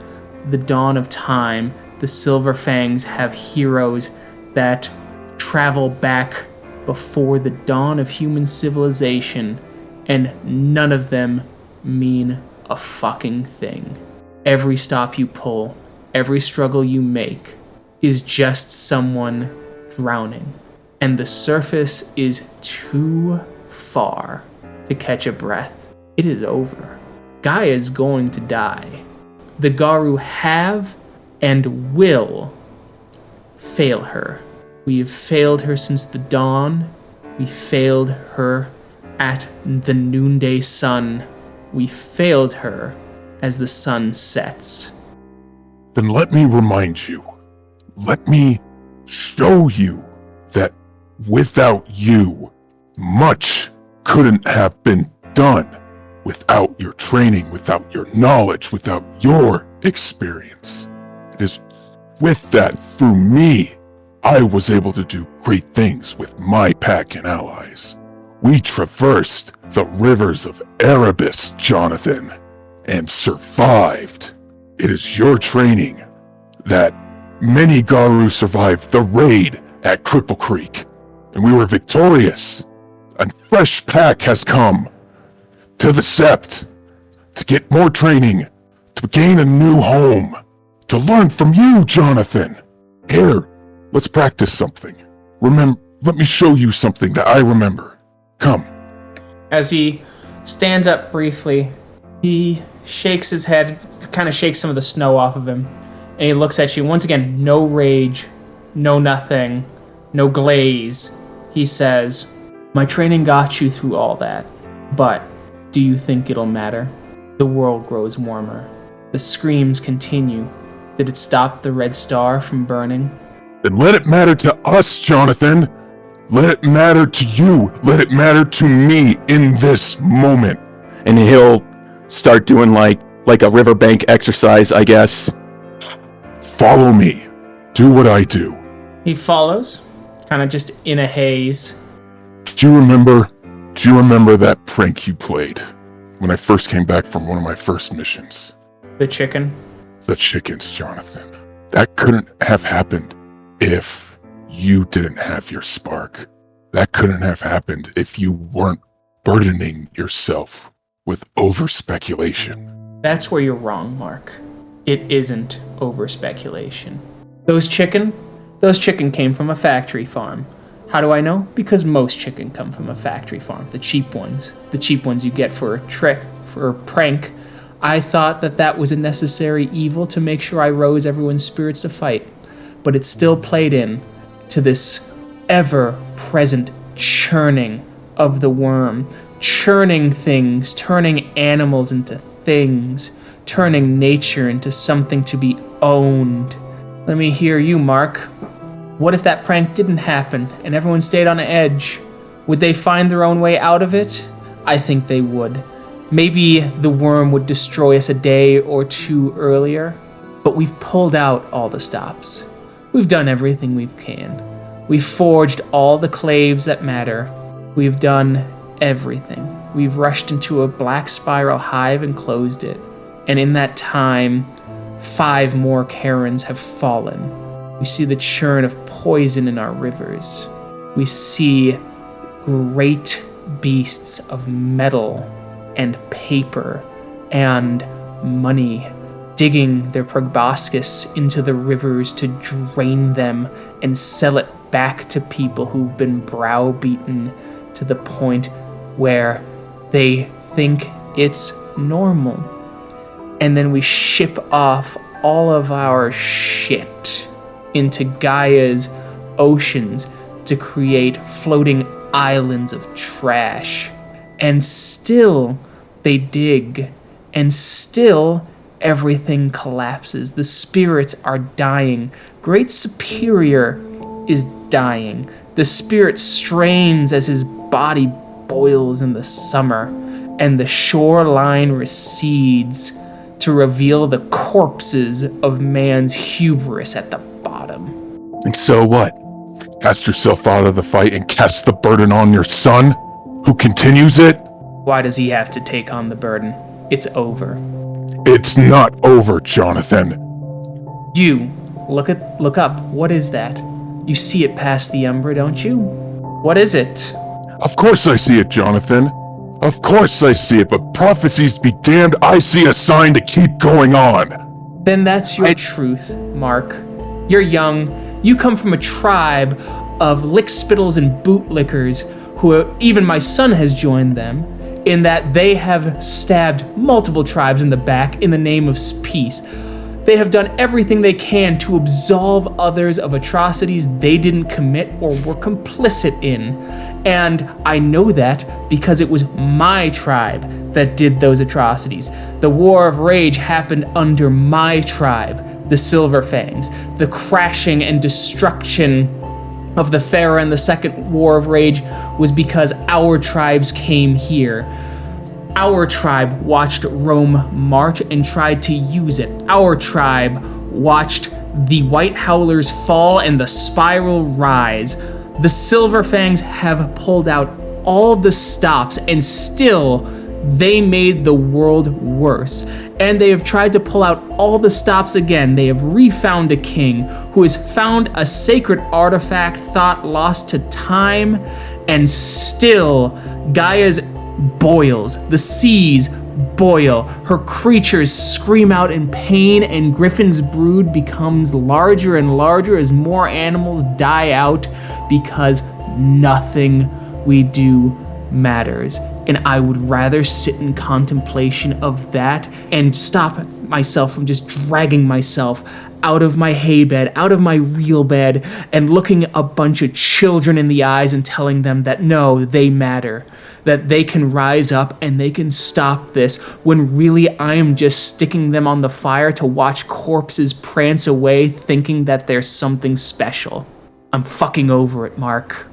the dawn of time. The Silver Fangs have heroes that travel back before the dawn of human civilization, and none of them mean a fucking thing. Every stop you pull, every struggle you make, is just someone drowning, and the surface is too far to catch a breath. It is over. Gaia is going to die. The Garou have and will fail her. We have failed her since the dawn. We failed her at the noonday sun. We failed her as the sun sets. Then let me remind you. Let me show you that without you, much couldn't have been done. Without your training, without your knowledge, without your experience. It is with that, through me, I was able to do great things with my pack and allies. We traversed the rivers of Erebus, Jonathan, and survived. It is your training that many Garou survived the raid at Cripple Creek, and we were victorious. A fresh pack has come to the Sept to get more training, to gain a new home, to learn from you, Jonathan. Here, let's practice something. Let me show you something that I remember. Come. As he stands up briefly, he shakes his head, kind of shakes some of the snow off of him, and he looks at you. Once again, no rage, no nothing, no glaze. He says, "My training got you through all that, but do you think it'll matter? The world grows warmer. The screams continue. Did it stop the red star from burning? Then let it matter to us, Jonathan. Let it matter to you. Let it matter to me in this moment. And he'll start doing like a riverbank exercise, I guess. Follow me. Do what I do. He follows, kind of just in a haze. Do you remember that prank you played when I first came back from one of my first missions? The chicken. The chickens, Jonathan. That couldn't have happened if you didn't have your spark. That couldn't have happened if you weren't burdening yourself with over-speculation. That's where you're wrong, Mark. It isn't over-speculation. Those chicken came from a factory farm. How do I know? Because most chicken come from a factory farm. The cheap ones you get for a trick, for a prank. I thought that was a necessary evil to make sure I rose everyone's spirits to fight. But it still played in to this ever-present churning of the worm, churning things, turning animals into things, turning nature into something to be owned. Let me hear you, Mark. What if that prank didn't happen and everyone stayed on edge? Would they find their own way out of it? I think they would. Maybe the worm would destroy us a day or two earlier, but we've pulled out all the stops. We've done everything we can. We've forged all the claves that matter. We've done everything. We've rushed into a black spiral hive and closed it. And in that time, 5 more Karens have fallen. We see the churn of poison in our rivers. We see great beasts of metal and paper and money digging their proboscis into the rivers to drain them and sell it back to people who've been browbeaten to the point where they think it's normal. And then we ship off all of our shit into Gaia's oceans to create floating islands of trash. And still they dig, and still everything collapses. The spirits are dying. Great Superior is dying. The spirit strains as his body boils in the summer, and the shoreline recedes to reveal the corpses of man's hubris at the bottom. And so what? Cast yourself out of the fight and cast the burden on your son, who continues it? Why does he have to take on the burden? It's over. It's not over, Jonathan. You, look up. What is that? You see it past the Umbra, don't you? What is it? Of course I see it, Jonathan. Of course I see it, but prophecies be damned, I see a sign to keep going on. Then that's your truth, Mark. You're young. You come from a tribe of lickspittles and bootlickers who even my son has joined them, in that they have stabbed multiple tribes in the back in the name of peace. They have done everything they can to absolve others of atrocities they didn't commit or were complicit in. And I know that because it was my tribe that did those atrocities. The War of Rage happened under my tribe, the Silver Fangs. The crashing and destruction of the Pharaoh and the Second War of Rage was because our tribes came here. Our tribe watched Rome march and tried to use it. Our tribe watched the White Howlers fall and the spiral rise. The Silver Fangs have pulled out all the stops, and still they made the world worse. And they have tried to pull out all the stops again. They have refound a king who has found a sacred artifact thought lost to time, and still Gaia's boils. The seas boil. Her creatures scream out in pain, and Griffin's brood becomes larger and larger as more animals die out, because nothing we do matters. And I would rather sit in contemplation of that and stop myself from just dragging myself out of my hay bed, out of my real bed, and looking a bunch of children in the eyes and telling them that no, they matter, that they can rise up and they can stop this, when really I am just sticking them on the fire to watch corpses prance away thinking that there's something special. I'm fucking over it, Mark.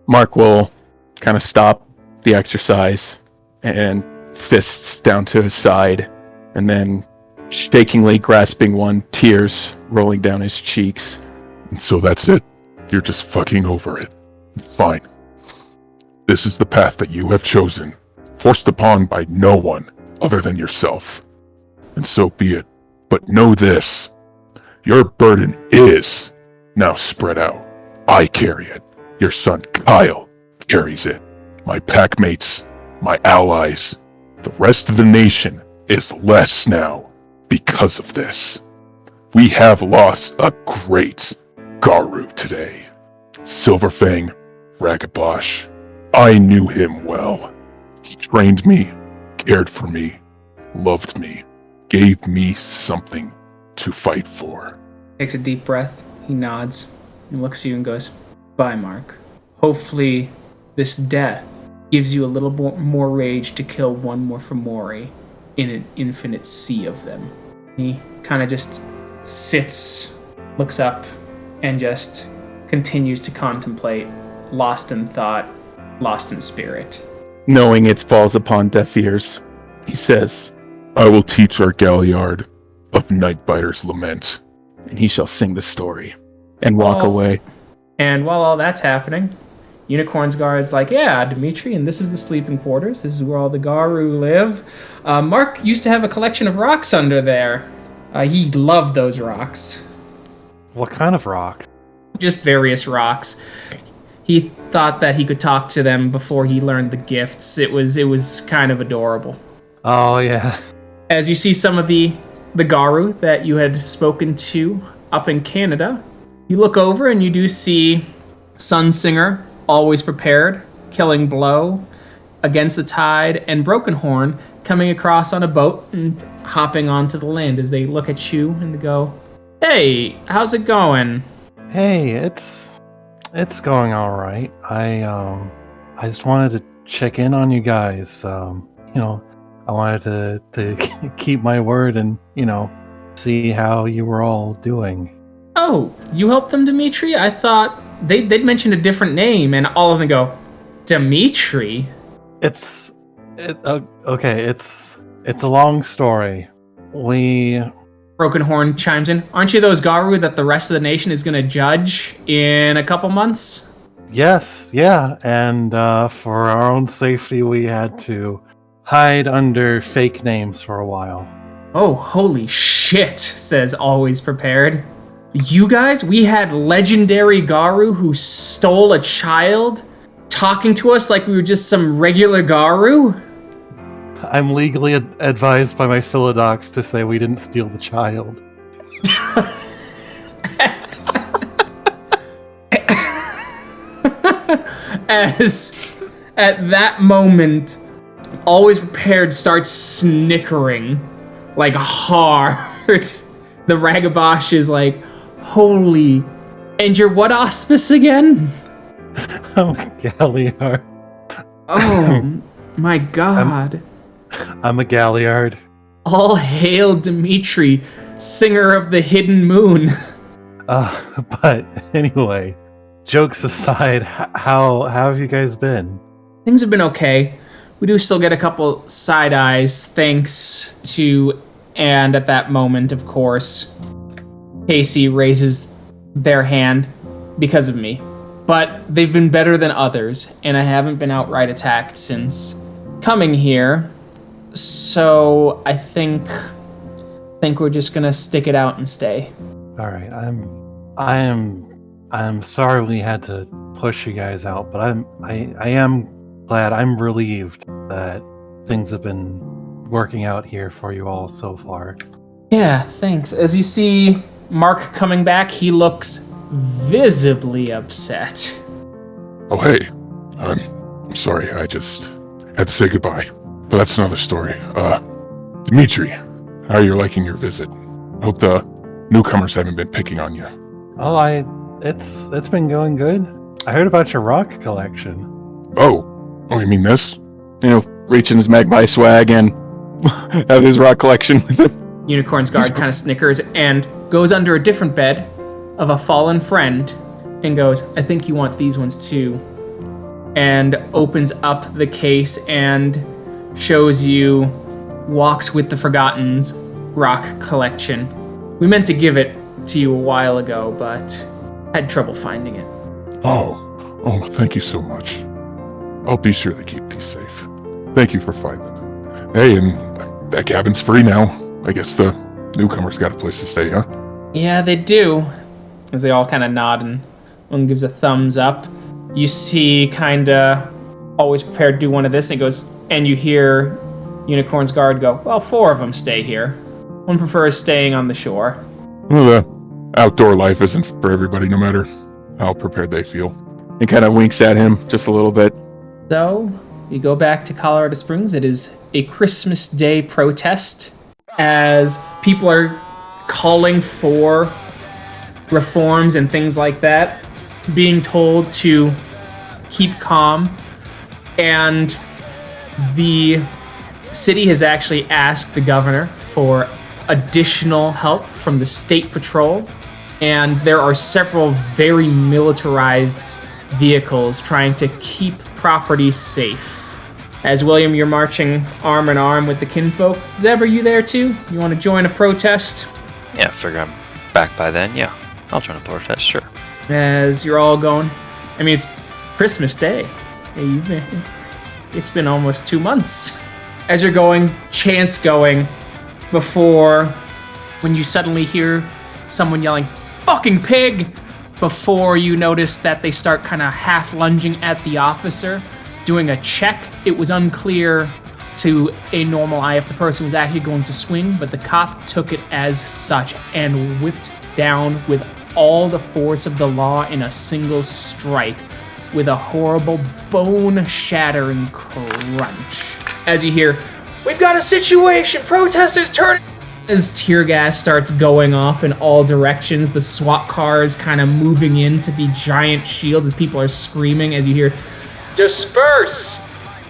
Mark will kind of stop the exercise and fists down to his side, and then shakingly grasping one, tears rolling down his cheeks. And so that's it. You're just fucking over it. Fine. This is the path that you have chosen, forced upon by no one other than yourself. And so be it. But know this. Your burden is now spread out. I carry it. Your son Kyle carries it. My pack mates, my allies, the rest of the nation is less now because of this. We have lost a great Garou today. Silver Fang, Ragabosh. I knew him well. He trained me, cared for me, loved me, gave me something to fight for. Takes a deep breath. He nods and looks at you and goes, "Bye, Mark. Hopefully this death gives you a little more rage to kill one more Fomori in an infinite sea of them." He kind of just sits, looks up, and just continues to contemplate, lost in thought, lost in spirit. Knowing it falls upon deaf ears, he says, I will teach our galliard of Nightbiter's lament. and he shall sing the story, and walk away. And while all that's happening, Unicorn's Guard's like, yeah, Dimitri, and this is the sleeping quarters. This is where all the Garou live. Mark used to have a collection of rocks under there. He loved those rocks. What kind of rock? Just various rocks. He thought that he could talk to them before he learned the gifts. It was kind of adorable. Oh, yeah. As you see some of the Garou that you had spoken to up in Canada, you look over and you do see Sunsinger, always prepared, killing blow against the tide, and Broken Horn coming across on a boat and hopping onto the land as they look at you and they go, "Hey, how's it going?" Hey, it's going all right. I just wanted to check in on you guys. I wanted to keep my word and, see how you were all doing. Oh, you helped them, Dimitri? I thought they'd mentioned a different name, and all of them go, Dimitri? Okay, it's a long story. Broken Horn chimes in. Aren't you those Garou that the rest of the nation is going to judge in a couple months? Yes, yeah, and for our own safety, we had to hide under fake names for a while. Oh, holy shit, says Always Prepared. You guys, we had legendary Garou who stole a child, talking to us like we were just some regular Garou? I'm legally advised by my Philodox to say we didn't steal the child. As at that moment, Always Prepared starts snickering like hard. The Ragabosh is like, holy. And you're what auspice again? I'm a Galliard. Oh my god. I'm a Galliard. All hail Dimitri, singer of the hidden moon. But anyway, jokes aside, how have you guys been? Things have been okay. We do still get a couple side eyes, thanks to, and at that moment, of course, Casey raises their hand because of me. But they've been better than others, and I haven't been outright attacked since coming here. So I think we're just gonna stick it out and stay. All right, I'm sorry we had to push you guys out, but I am glad. I'm relieved that things have been working out here for you all so far. Yeah, thanks. As you see Mark coming back, he looks visibly upset. Oh, hey. I'm sorry. I just had to say goodbye. But that's another story. Dimitri, how are you liking your visit? Hope the newcomers haven't been picking on you. Oh, it's been going good. I heard about your rock collection. Oh, you mean this? Reach in his magpie swag and have his rock collection with him. Unicorn's guard kind of snickers and goes under a different bed of a fallen friend and goes, I think you want these ones too. And opens up the case and shows you Walks with the Forgotten's rock collection. We meant to give it to you a while ago, but had trouble finding it. Oh, thank you so much. I'll be sure to keep these safe. Thank you for finding them. Hey, and that cabin's free now. I guess the newcomers got a place to stay, huh? Yeah, they do. As they all kind of nod and one gives a thumbs up. You see kinda always prepared to do one of this, and he goes, and you hear Unicorn's guard go, well, 4 of them stay here. One prefers staying on the shore. Well, the outdoor life isn't for everybody, no matter how prepared they feel. And kind of winks at him just a little bit. So, you go back to Colorado Springs. It is a Christmas Day protest as people are calling for reforms and things like that, being told to keep calm. And the city has actually asked the governor for additional help from the state patrol. And there are several very militarized vehicles trying to keep property safe. As William, you're marching arm in arm with the kinfolk. Zeb, are you there too? You want to join a protest? Yeah, figure I'm back by then. Yeah, I'll join a protest, sure. As you're all going, I mean, it's Christmas Day. It's been almost 2 months. As you're going, chants going, before when you suddenly hear someone yelling, fucking pig, before you notice that they start kind of half lunging at the officer, doing a check. It was unclear to a normal eye if the person was actually going to swing, but the cop took it as such and whipped down with all the force of the law in a single strike with a horrible bone-shattering crunch. As you hear, we've got a situation, protesters turning. As tear gas starts going off in all directions, the SWAT cars kind of moving in to be giant shields as people are screaming, as you hear, disperse!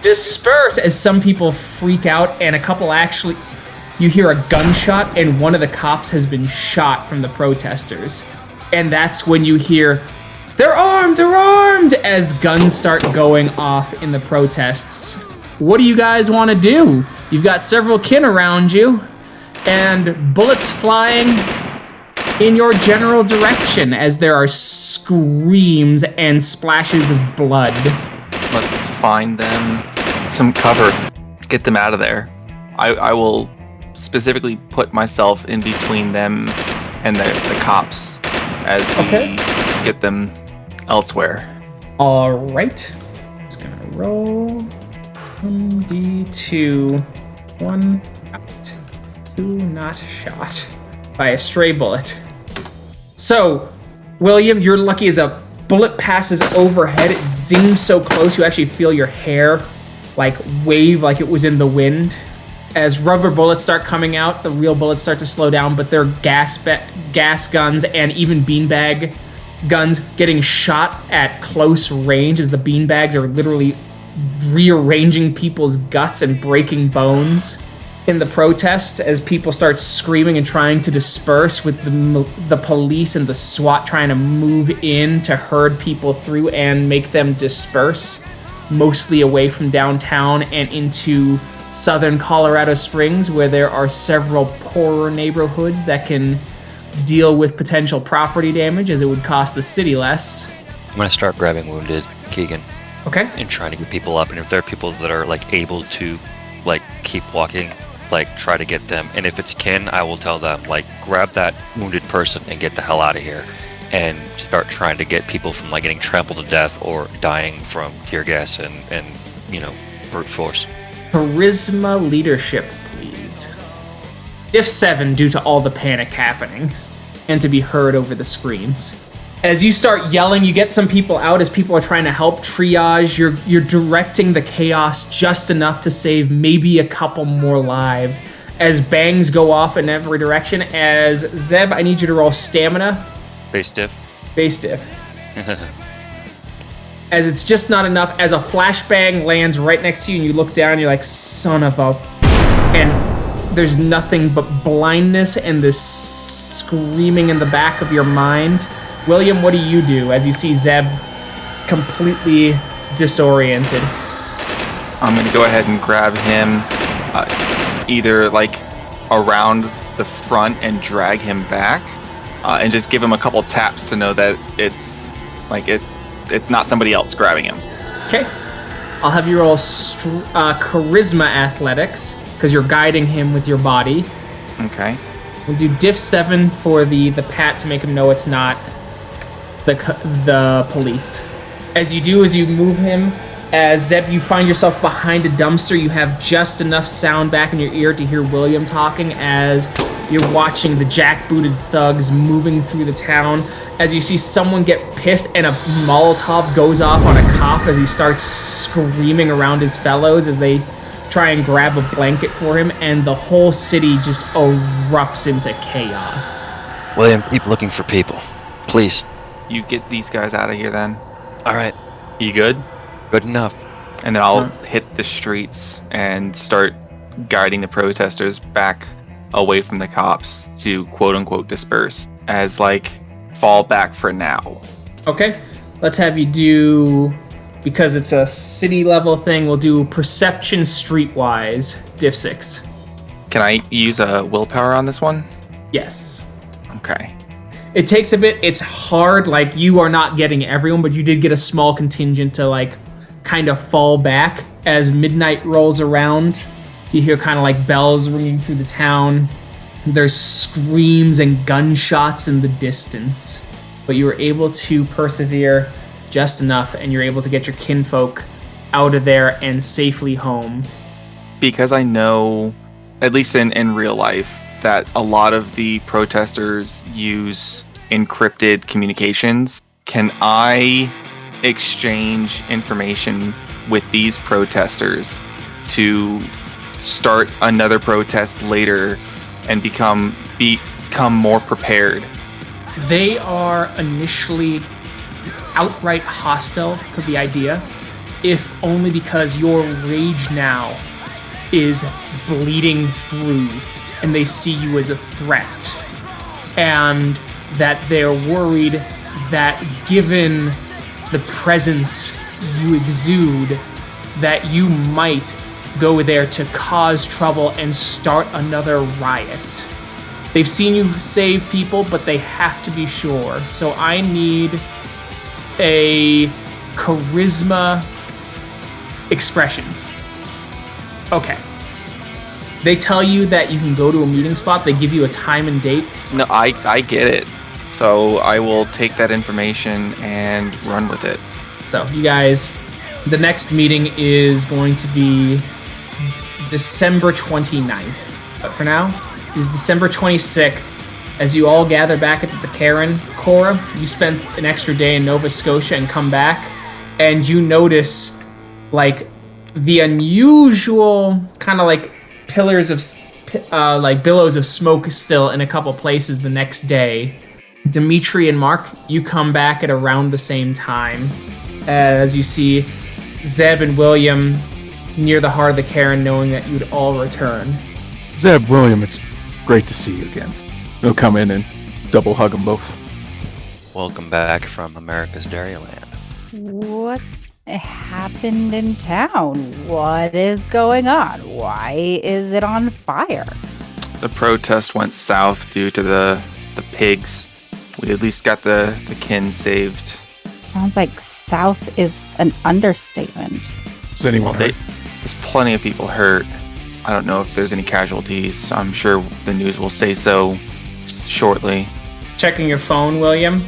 Disperse! As some people freak out, and a couple actually, you hear a gunshot, and one of the cops has been shot from the protesters. And that's when you hear, they're armed, as guns start going off in the protests. What do you guys want to do? You've got several kin around you, and bullets flying in your general direction as there are screams and splashes of blood. Let's find them some cover. Get them out of there. I will specifically put myself in between them and the cops as we get them elsewhere. All right. Just gonna roll 1d2. 1 out. 2 not shot by a stray bullet. So, William, you're lucky as a bullet passes overhead. It zings so close you actually feel your hair like wave like it was in the wind. As rubber bullets start coming out, the real bullets start to slow down, but they're gas guns and even beanbag guns getting shot at close range as the beanbags are literally rearranging people's guts and breaking bones in the protest as people start screaming and trying to disperse, with the police and the SWAT trying to move in to herd people through and make them disperse, mostly away from downtown and into southern Colorado Springs, where there are several poorer neighborhoods that can deal with potential property damage, as it would cost the city less. I'm gonna start grabbing wounded Keegan. Okay. And trying to get people up, and if there are people that are like able to like keep walking, like try to get them. And if it's kin, I will tell them like grab that wounded person and get the hell out of here, and start trying to get people from like getting trampled to death or dying from tear gas and brute force. Charisma leadership, please. If 7 due to all the panic happening and to be heard over the screams. As you start yelling, you get some people out as people are trying to help triage. You're directing the chaos just enough to save maybe a couple more lives as bangs go off in every direction. As Zeb, I need you to roll stamina. Base diff. Base diff. As it's just not enough, as a flashbang lands right next to you and you look down, you're like, son of a... And there's nothing but blindness and this screaming in the back of your mind. William, what do you do as you see Zeb completely disoriented? I'm going to go ahead and grab him either like around the front and drag him back and just give him a couple taps to know that it's not somebody else grabbing him. Okay. I'll have you roll charisma athletics because you're guiding him with your body. Okay. We'll do diff 7 for the pat to make him know it's not the police. As you move him, as Zeb, you find yourself behind a dumpster. You have just enough sound back in your ear to hear William talking as you're watching the jackbooted thugs moving through the town. As you see someone get pissed and a Molotov goes off on a cop as he starts screaming around his fellows as they try and grab a blanket for him, and the whole city just erupts into chaos. William, keep looking for people. Please. You get these guys out of here then. All right. You good? Good enough. And then I'll hit the streets and start guiding the protesters back away from the cops to quote-unquote disperse as like fall back for now. Okay. Let's have you do, because it's a city level thing, we'll do perception streetwise, diff 6. Can I use a willpower on this one? Yes. Okay. It takes a bit. It's hard. Like, you are not getting everyone, but you did get a small contingent to, like, kind of fall back. As midnight rolls around, you hear kind of like bells ringing through the town. There's screams and gunshots in the distance. But you were able to persevere just enough, and you're able to get your kinfolk out of there and safely home. Because I know, at least in real life, that a lot of the protesters use encrypted communications. Can I exchange information with these protesters to start another protest later and become more prepared? They are initially outright hostile to the idea, if only because your rage now is bleeding through and they see you as a threat, and that they're worried that given the presence you exude, that you might go there to cause trouble and start another riot. They've seen you save people, but they have to be sure. So I need a charisma expressions. Okay. They tell you that you can go to a meeting spot. They give you a time and date. No, I get it. So I will take that information and run with it. So you guys, the next meeting is going to be December 29th. But for now, it is December 26th. As you all gather back at the Karen, Cora, you spent an extra day in Nova Scotia and come back, and you notice like the unusual kind of like pillars of like billows of smoke still in a couple places the next day. Dimitri and Mark, you come back at around the same time as you see Zeb and William near the heart of the Karen, knowing that you'd all return. Zeb, William, it's great to see you again. We'll come in and double hug them both. Welcome back from America's Dairyland. What happened in town? What is going on? Why is it on fire? The protest went south due to the pigs. We at least got the kin saved. Sounds like south is an understatement. Is anyone hurt? There's plenty of people hurt. I don't know if there's any casualties. I'm sure the news will say so shortly. Checking your phone, William,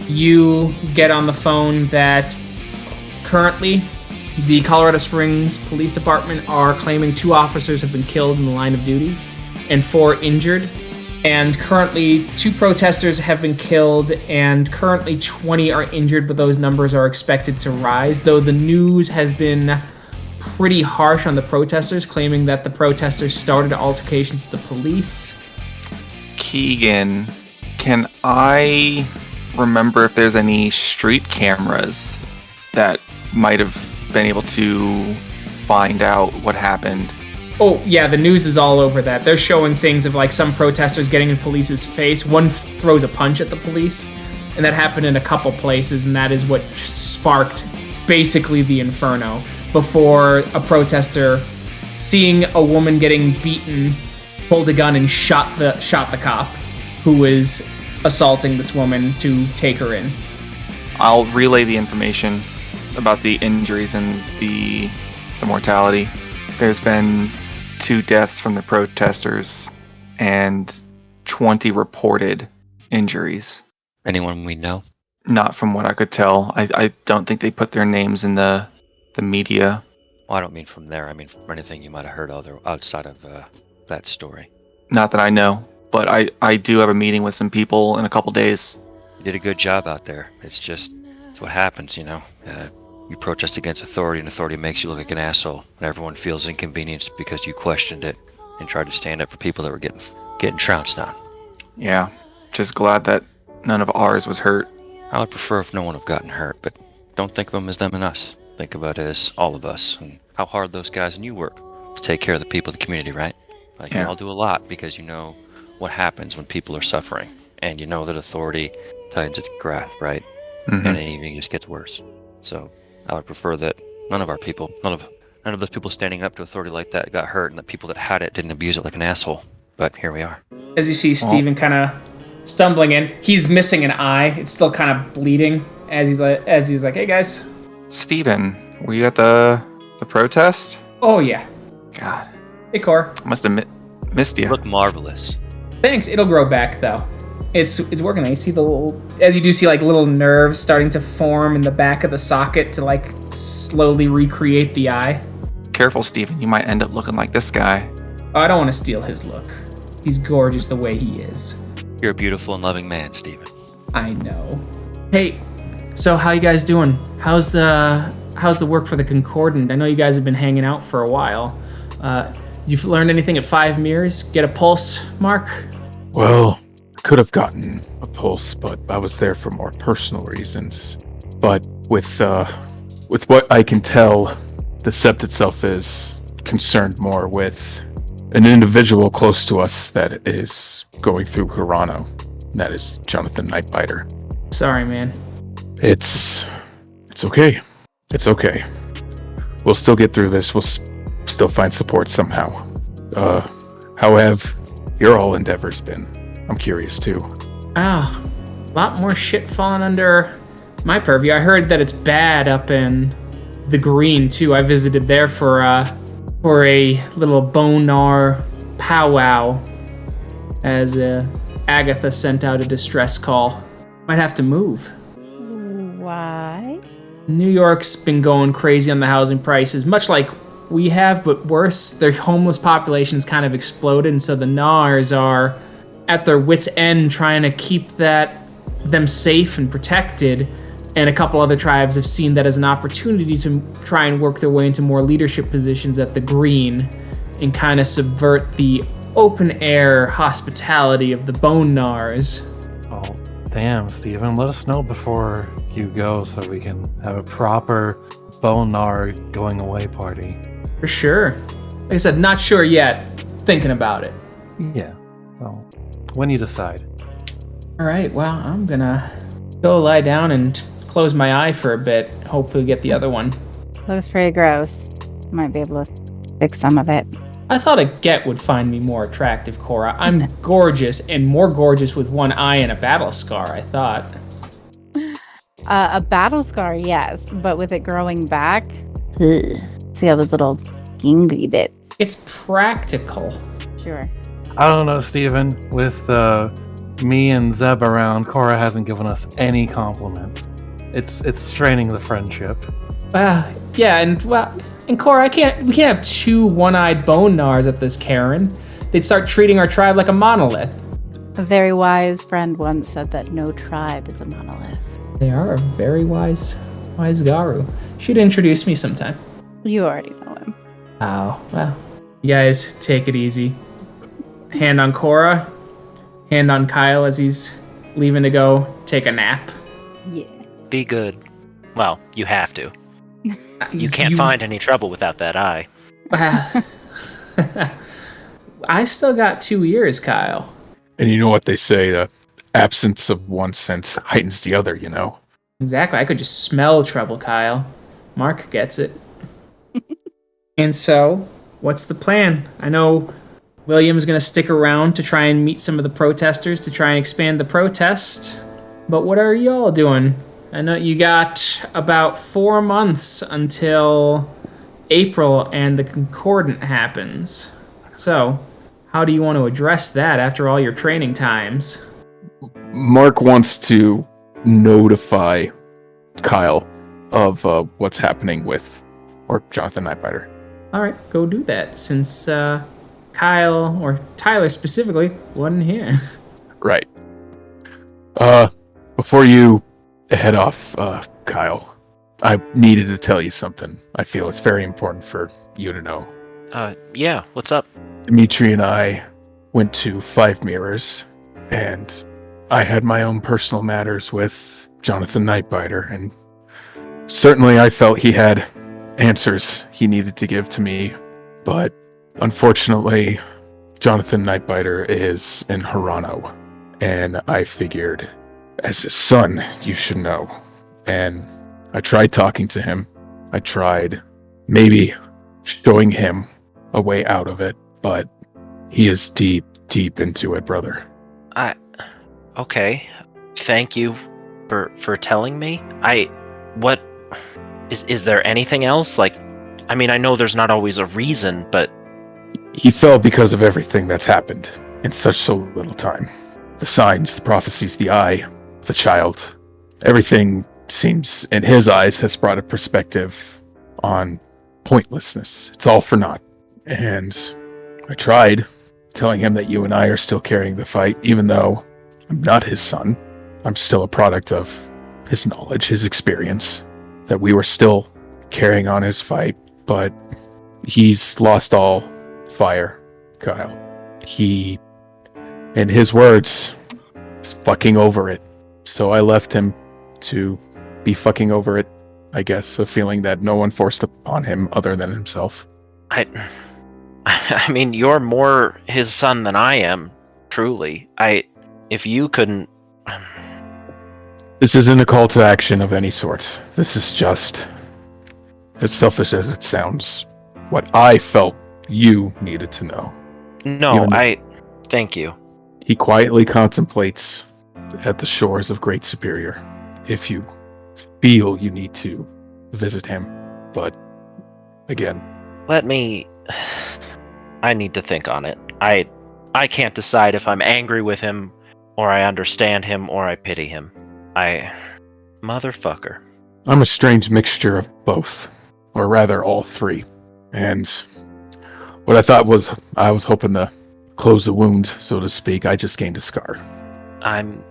you get on the phone that currently the Colorado Springs Police Department are claiming 2 officers have been killed in the line of duty and 4 injured. And currently 2 protesters have been killed and currently 20 are injured, but those numbers are expected to rise, though the news has been pretty harsh on the protesters, claiming that the protesters started altercations with the police. Keegan, can I remember if there's any street cameras that might have been able to find out what happened? Oh, yeah, the news is all over that. They're showing things of, like, some protesters getting in police's face. One throws a punch at the police, and that happened in a couple places, and that is what sparked basically the inferno. Before a protester, seeing a woman getting beaten, pulled a gun and shot the cop who was assaulting this woman to take her in. I'll relay the information about the injuries and the mortality. There's been 2 deaths from the protesters and 20 reported injuries. Anyone we know? Not from what I could tell. I don't think they put their names in the media. Well, I don't mean from there. I mean from anything you might have heard outside of that story. Not that I know, but I do have a meeting with some people in a couple days. You did a good job out there. It's what happens, you know. You protest against authority, and authority makes you look like an asshole, and everyone feels inconvenienced because you questioned it and tried to stand up for people that were getting trounced on. Yeah, just glad that none of ours was hurt. I would prefer if no one have gotten hurt, but don't think of them as them and us. Think about it as all of us, and how hard those guys and you work to take care of the people of the community, right? Like, Yeah. you all do a lot because you know what happens when people are suffering, and you know that authority tightens its grasp, right? Mm-hmm. And it even just gets worse. So I would prefer that none of those people standing up to authority like that got hurt, and the people that had it didn't abuse it like an asshole. But here we are. As you see Steven kind of stumbling in, he's missing an eye. It's still kind of bleeding as he's like, hey guys. Steven, were you at the protest? Oh yeah. God, Hey Cora. I must have missed you. You look marvelous. Thanks. It'll grow back though. It's working. You see as you do see like little nerves starting to form in the back of the socket to like slowly recreate the eye. Careful, Steven, you might end up looking like this guy. Oh, I don't want to steal his look. He's gorgeous the way he is. You're a beautiful and loving man, Steven. I know. Hey, so how you guys doing? How's the work for the Concordant? I know you guys have been hanging out for a while. You've learned anything at 5 mirrors? Get a pulse, Mark? Well, I could have gotten a pulse, but I was there for more personal reasons. But with what I can tell, the Sept itself is concerned more with an individual close to us that is going through Hirano. That is Jonathan Nightbiter. Sorry, man. It's okay. It's okay. We'll still get through this. We'll still find support somehow. How have your all endeavors been? I'm curious too. A lot more shit falling under my purview. I heard that it's bad up in the Green too. I visited there for a little bonar powwow as Agatha sent out a distress call. Might have to move. Why? New York's been going crazy on the housing prices, much like we have, but worse. Their homeless population's kind of exploded, and so the Nars are at their wits' end trying to keep them safe and protected. And a couple other tribes have seen that as an opportunity to try and work their way into more leadership positions at the Green and kind of subvert the open-air hospitality of the Bone Nars. Oh, damn, Steven. Let us know before you go so we can have a proper Bonar going away party. For sure. Like I said, not sure yet. Thinking about it. Yeah. Well, when you decide. All right, well, I'm gonna go lie down and close my eye for a bit. Hopefully get the other one. Looks pretty gross. Might be able to fix some of it. I thought a Get would find me more attractive, Cora. I'm gorgeous, and more gorgeous with one eye and a battle scar, I thought. A battle scar, yes, but with it growing back, see all those little gingly bits. It's practical. Sure. I don't know, Steven. With me and Zeb around, Cora hasn't given us any compliments. It's straining the friendship. Yeah, and Cora, we can't have 2 one-eyed bone Nars at this Karen. They'd start treating our tribe like a monolith. A very wise friend once said that no tribe is a monolith. They are a very wise Garou. Should introduce me sometime. You already know Oh, well. You guys take it easy. Hand on Cora, hand on Kyle as he's leaving to go take a nap. Yeah. Be good. Well, you have to. You can't find any trouble without that eye. I still got 2 ears, Kyle. And you know what they say, the absence of one sense heightens the other, you know? Exactly. I could just smell trouble, Kyle. Mark gets it. And so, what's the plan? I know William's going to stick around to try and meet some of the protesters to try and expand the protest. But what are y'all doing? I know you got about 4 months until April and the Concordant happens. So, how do you want to address that after all your training times? Mark wants to notify Kyle of what's happening with, or Jonathan Nightbiter. Alright, go do that, since Kyle, or Tyler specifically, wasn't here. Right. Before you head off, Kyle, I needed to tell you something. I feel it's very important for you to know. Yeah, what's up? Dimitri and I went to Five Mirrors, and I had my own personal matters with Jonathan Nightbiter, and certainly I felt he had answers he needed to give to me, but unfortunately, Jonathan Nightbiter is in Hirano, and I figured, as his son, you should know. And I tried talking to him. I tried maybe showing him a way out of it, but he is deep, deep into it, brother. Okay. Thank you for telling me. What is there anything else? Like, I mean, I know there's not always a reason, but He fell because of everything that's happened in such so little time. The signs, the prophecies, the eye, the child. Everything seems, in his eyes, has brought a perspective on pointlessness. It's all for naught. And I tried telling him that you and I are still carrying the fight, even though I'm not his son. I'm still a product of his knowledge, his experience, that we were still carrying on his fight, but he's lost all fire, Kyle. He, in his words, is fucking over it. So I left him to be fucking over it, I guess, a feeling that no one forced upon him other than himself. I mean, you're more his son than I am, truly. If you couldn't... This isn't a call to action of any sort. This is just, as selfish as it sounds, what I felt you needed to know. No, thank you. He quietly contemplates at the shores of Great Superior. If you feel you need to visit him, but again... I need to think on it. I can't decide if I'm angry with him, or I understand him, or I pity him. Motherfucker. I'm a strange mixture of both, or rather all three. And what I thought was, I was hoping to close the wound, so to speak. I just gained a scar. I'm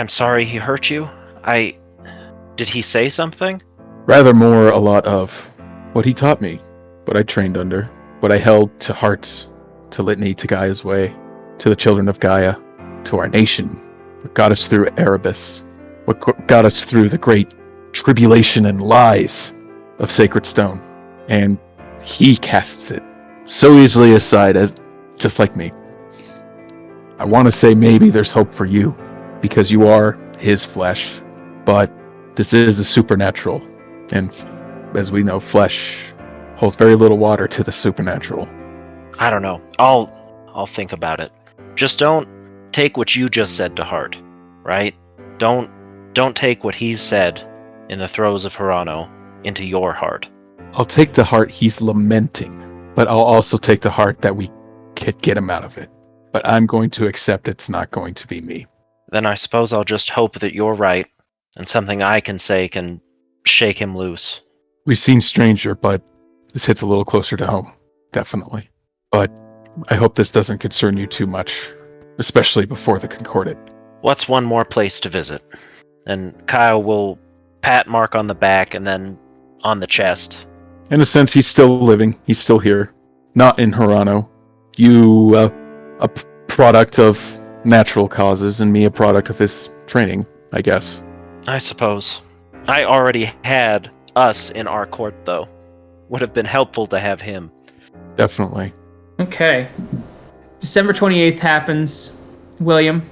sorry he hurt you. Did he say something? Rather more a lot of what he taught me, what I trained under, what I held to heart, to Litany, to Gaia's Way, to the children of Gaia, to our nation, what got us through Erebus, what got us through the great tribulation and lies of Sacred Stone. And he casts it so easily aside, as just like me. I want to say maybe there's hope for you, because you are his flesh, but this is a supernatural, and as we know, flesh holds very little water to the supernatural. I don't know. I'll think about it. Just don't take what you just said to heart, right? Don't take what he said in the throes of Hirano into your heart. I'll take to heart he's lamenting, but I'll also take to heart that we could get him out of it. But I'm going to accept it's not going to be me. Then I suppose I'll just hope that you're right, and something I can say can shake him loose. We've seen Stranger, but this hits a little closer to home, definitely. But I hope this doesn't concern you too much, especially before the Concordant. What's one more place to visit? And Kyle will pat Mark on the back and then on the chest. In a sense, he's still living. He's still here. not in Hirano. You, a product of natural causes, and me a product of his training, I guess. I suppose. I already had us in our court, though. Would have been helpful to have him. Definitely. Okay. December 28th happens. William,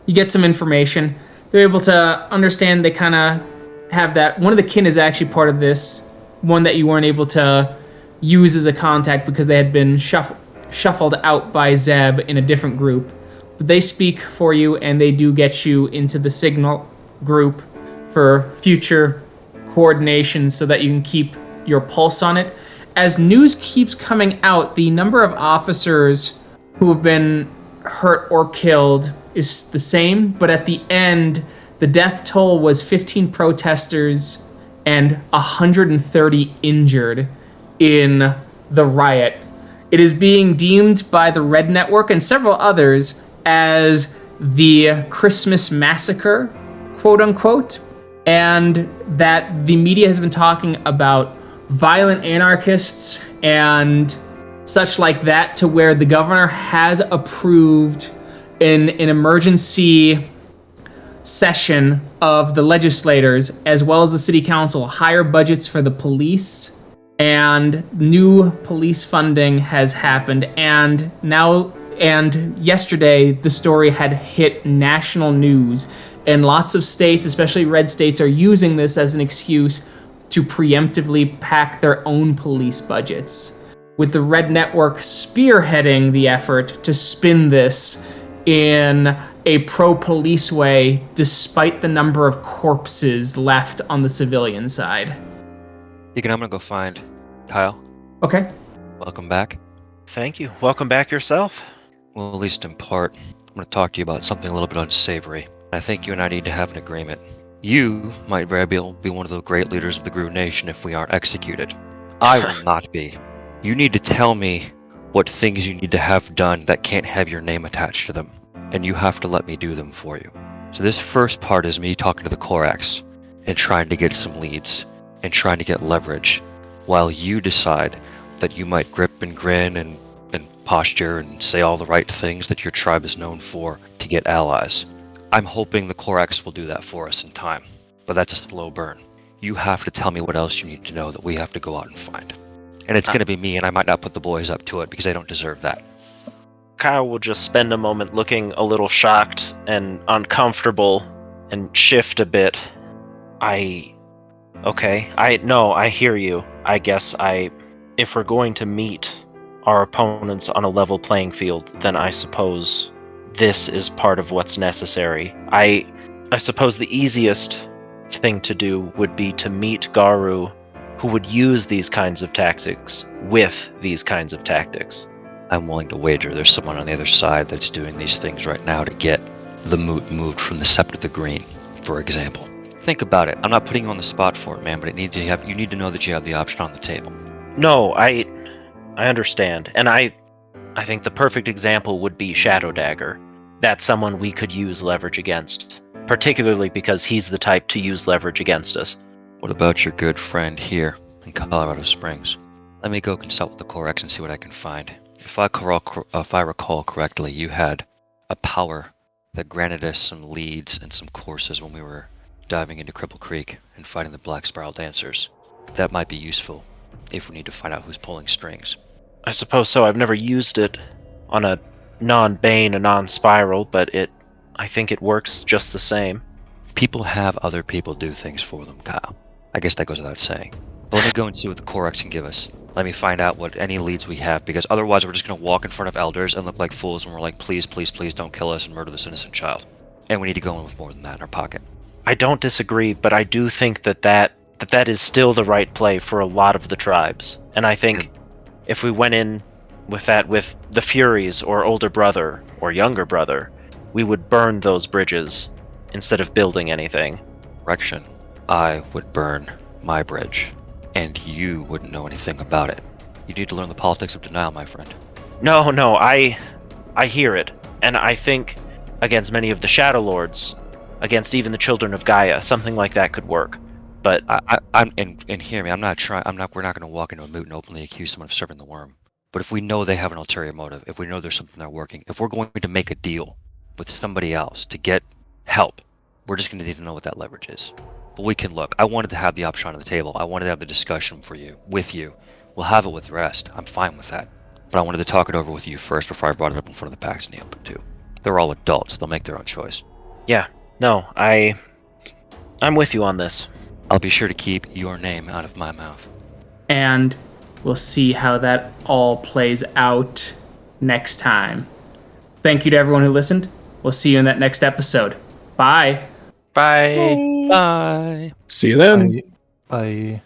you get some information. They're able to understand they kind of have that. One of the kin is actually part of this. One that you weren't able to use as a contact because they had been shuffled out by Zeb in a different group. But they speak for you, and they do get you into the signal group for future coordination so that you can keep your pulse on it. As news keeps coming out, the number of officers who have been hurt or killed is the same, but at the end, the death toll was 15 protesters and 130 injured in the riot. It is being deemed by the Red Network and several others as the Christmas massacre, quote unquote, and that the media has been talking about violent anarchists and such like that, to where the governor has approved in an emergency session of the legislators as well as the city council higher budgets for the police, and new police funding has happened. And yesterday the story had hit national news, and lots of states, especially red states, are using this as an excuse to preemptively pack their own police budgets, with the Red Network spearheading the effort to spin this in a pro-police way, despite the number of corpses left on the civilian side. Keegan, I'm gonna go find Kyle. Okay. Welcome back. Thank you. Welcome back yourself. Well, at least in part. I'm gonna talk to you about something a little bit unsavory. I think you and I need to have an agreement. You might very well be one of the great leaders of the Garou Nation if we aren't executed. I will not be. You need to tell me what things you need to have done that can't have your name attached to them, and you have to let me do them for you. So this first part is me talking to the Korax and trying to get some leads and trying to get leverage, while you decide that you might grip and grin and posture and say all the right things that your tribe is known for to get allies. I'm hoping the Korax will do that for us in time, but that's a slow burn. You have to tell me what else you need to know that we have to go out and find. And it's going to be me, and I might not put the boys up to it because they don't deserve that. Kyle will just spend a moment looking a little shocked and uncomfortable and shift a bit. I hear you. I guess if we're going to meet our opponents on a level playing field, then I suppose this is part of what's necessary. I suppose the easiest thing to do would be to meet Garou, who would use these kinds of tactics with these kinds of tactics. I'm willing to wager there's someone on the other side that's doing these things right now to get the moot moved from the Sept to the Green, for example. Think about it. I'm not putting you on the spot for it, man, but you need to know that you have the option on the table. No, I understand. And I think the perfect example would be Shadow Dagger. That's someone we could use leverage against, particularly because he's the type to use leverage against us. What about your good friend here in Colorado Springs? Let me go consult with the Korax and see what I can find. If I recall correctly, you had a power that granted us some leads and some courses when we were diving into Cripple Creek and fighting the Black Spiral Dancers. That might be useful if we need to find out who's pulling strings. I suppose so. I've never used it on a non-Bane, a non-Spiral, but I think it works just the same. People have other people do things for them, Kyle. I guess that goes without saying. But let me go and see what the Korax can give us. Let me find out what any leads we have, because otherwise we're just going to walk in front of elders and look like fools when we're like, please, please, please don't kill us and murder this innocent child. And we need to go in with more than that in our pocket. I don't disagree, but I do think that is still the right play for a lot of the tribes. And I think if we went in with that with the Furies or older brother or younger brother, we would burn those bridges instead of building anything. Correction. I would burn my bridge, and you wouldn't know anything about it. You need to learn the politics of denial, my friend. No, I hear it, and I think against many of the Shadow Lords, against even the Children of Gaia, something like that could work. But and hear me. We're not going to walk into a moot and openly accuse someone of serving the worm. But if we know they have an ulterior motive, if we know there's something they're working, if we're going to make a deal with somebody else to get help, we're just going to need to know what that leverage is. But we can look. I wanted to have the option on the table. I wanted to have the discussion with you. We'll have it with the rest. I'm fine with that. But I wanted to talk it over with you first before I brought it up in front of the PAX in the open too. They're all adults. They'll make their own choice. Yeah, no, I'm with you on this. I'll be sure to keep your name out of my mouth. And we'll see how that all plays out next time. Thank you to everyone who listened. We'll see you in that next episode. Bye. Bye. Bye. See you then. Bye.